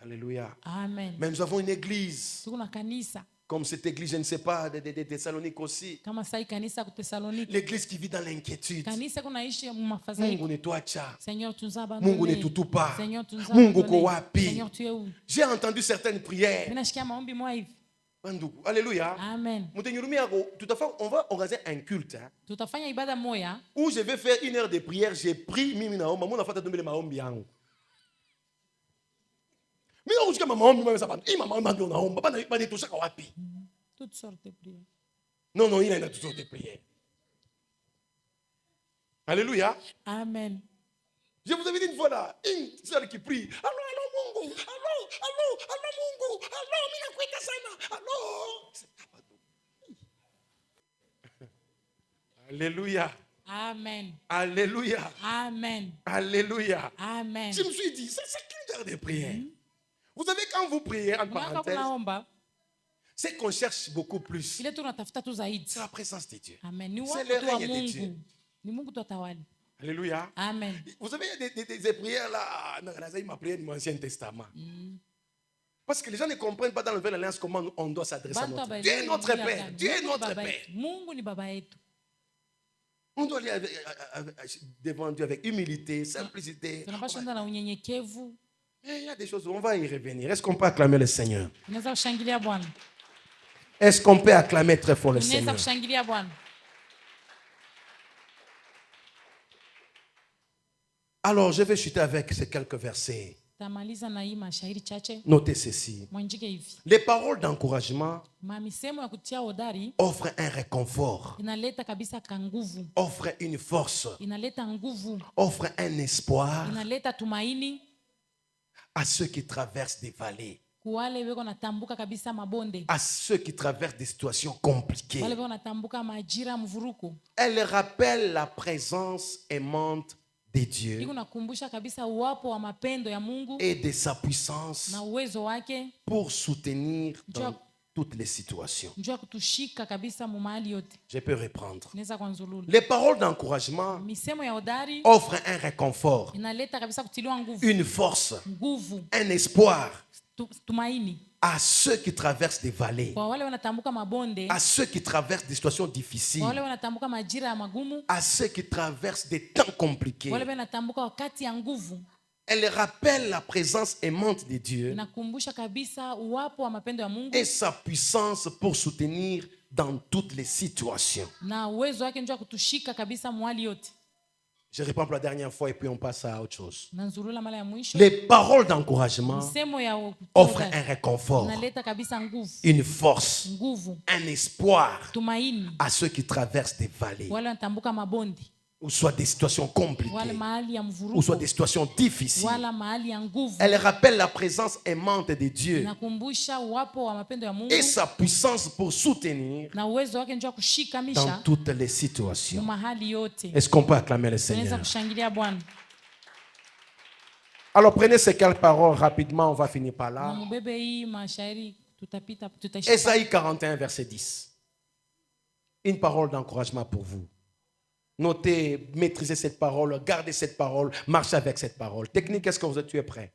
Alléluia. Amen. Mais nous avons une église. Tuko na kanisa. Comme cette église, je ne sais pas, de Thessalonique aussi. Kama sai kanisa ku Thessaloniki. L'église qui vit dans l'inquiétude. Kanisa kunaishi mafadhaiko. Mungu nituacha. Seigneur tunza bana. Mungu nitutupa. Seigneur tunza. Mungu uko wapi? Seigneur tu es où? J'ai entendu certaines prières. Mimi nashikia maombi mwa hivi. Banduku. Alléluia. Amen. Tout à fait, on va organiser un culte hein, Tutafanya ibada moya où je vais faire 1 heure de prière. J'ai pris mimi naomba. Mon enfant a tombé maombi yangu. Mimi nakushika maombi mimi sasa. Hii maombi ndio naomba. Bana nitosha kwa wapi? toutes sortes de prières. Non, non, il y a toutes sortes de prières. Alléluia. Amen. Je vous avais dit une fois là, une sœur qui prie. Allô, allô, Mungu. Allô, Mungu. Allô, mina kweta sana. Allô. Alléluia. Amen. Alléluia. Amen. Alléluia. Amen. Je me suis dit, c'est qu'une heure de prière. Vous savez, quand vous priez, en Mwaka parenthèse, kunaomba c'est qu'on cherche beaucoup plus. ile tunatafuta tu zaidi. C'est la présence de Dieu. Amen. Ni C'est watu le tu wa règne de Dieu. Mungu. Ni Mungu tu atawali. Alléluia. Amen. Vous savez, il y a des prières là, ma prière du Ancien Testament. Parce que les gens ne comprennent pas dans la Nouvelle Alliance comment on doit s'adresser à notre Dieu. Dieu est notre Père. Dieu est notre Père. Mungu ni baba yetu. On doit aller devant Dieu avec humilité, simplicité. Tunapaswa kwenda na unyenyekevu. Il y a des choses, on va y revenir. Est-ce qu'on peut acclamer le Seigneur? Unaweza kushangilia Bwana. Est-ce qu'on peut acclamer très fort le Unaweza Seigneur? kushangilia Bwana. Alors, je vais chuter avec ces quelques versets. Tamaliza na hii mashairi chache. Notez ceci. Mwanjike hivi. Les paroles d'encouragement Misemo ya kutia hodari offrent un réconfort, inaleta kabisa kanguvu. offrent une force, Inaleta nguvu. offrent un espoir Inaleta tumaini à ceux qui traversent des vallées, kuwale weko natambuka kabisa mabonde. à ceux qui traversent des situations compliquées. Wale weko natambuka majira mvuruko. Elle rappelle la présence aimante de Dieu Iko nakumbusha kabisa uwapo wa mapendo ya Mungu et de sa puissance na uwezo wake pour soutenir dans toutes les situations. njoo kutushika kabisa mu mahali yote. Je peux reprendre. Neza kwa nzululu. Les paroles d'encouragement Misemo ya hodari offrent un réconfort, inaleta kabisa kutiliwa nguvu. une force, Nguvu, un espoir tumaini à ceux qui traversent des vallées, kwa wale wanatambuka mabonde, à ceux qui traversent des situations kwa wale difficiles, wanatambuka majira ya magumu, à ceux qui traversent des temps compliqués. wale wanatambuka wakati ya nguvu. Elle rappelle la présence aimante de Dieu Inakumbusha kabisa uwapo wa mapendo ya Mungu et sa puissance pour soutenir dans toutes les situations. na uwezo wake njoo kutushika kabisa mwali yote. Je réponds pour la dernière fois et puis on passe à autre chose. Nanzurula mara ya mwisho. Les paroles d'encouragement Misemo ya offrent un réconfort, inaleta kabisa nguvu, une force, nguvu, un espoir tumaini à ceux qui traversent des vallées, wale wanatambuka mabonde, ou soit des situations wale compliquées, mahali ya ou mvuruko, soit des situations difficiles. wala mahali ya nguvu. Elle rappelle la présence aimante de Dieu Inakumbusha uwapo wa mapendo ya Mungu et sa puissance pour soutenir na uwezo wake njoo kushika dans misha toutes les mu situations. mahali yote. Est-ce qu'on peut acclamer le Tunaweza Seigneur? kushangilia Bwana. Alors prenez ces quelques paroles rapidement, on va finir par Na là. mubebe hii mashairi tutaishi. Ésaïe 41, verset 10. Une parole d'encouragement pour vous. Notez, maîtrisez cette parole, gardez cette parole, marchez avec cette parole. Technique, est-ce que tu es prêt?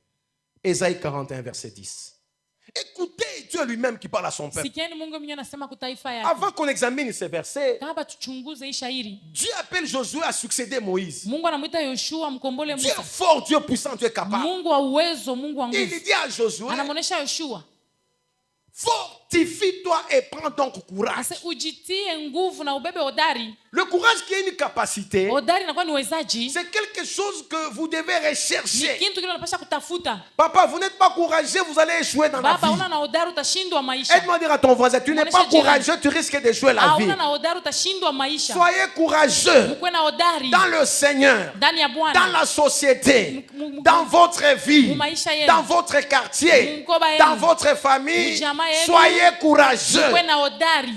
Ésaïe 41, verset 10. Écoutez Dieu lui-même qui parle à son peuple. Sikieni Mungu mwenyewe anasema kwa taifa yake. Avant qu'on examine ces versets, Kama tuchunguze hii shairi. Dieu appelle Josué à succéder Moïse. Mungu anamuita Yoshua mkombole Dieu Musa. est fort, Dieu est puissant, Dieu est capable. Mungu wa uwezo, Mungu wa nguvu. Il dit à Josué, Anamuonesha Yoshua. fortifie-toi et prends donc courage. Ase ujitie nguvu na ubebe hodari. Le courage qui est une capacité, Hodari inakuwa ni uwezaji. c'est quelque chose que vous devez Ni rechercher. kitu kile unapaswa kutafuta. Papa, vous n'êtes pas courageux, vous allez échouer dans la Baba vie. una na hodari utashindwa maisha. Aide-moi à dire à ton voisin, tu n'es pas courageux, tu risques d'échouer la vie. Hauna na hodari utashindwa maisha. Soyez courageux Mkuwe na hodari dans le Seigneur, ndani ya dans Bwana. la société, dans votre vie, dans votre quartier, dans votre famille. Soyez courageux. Mkuwe na hodari.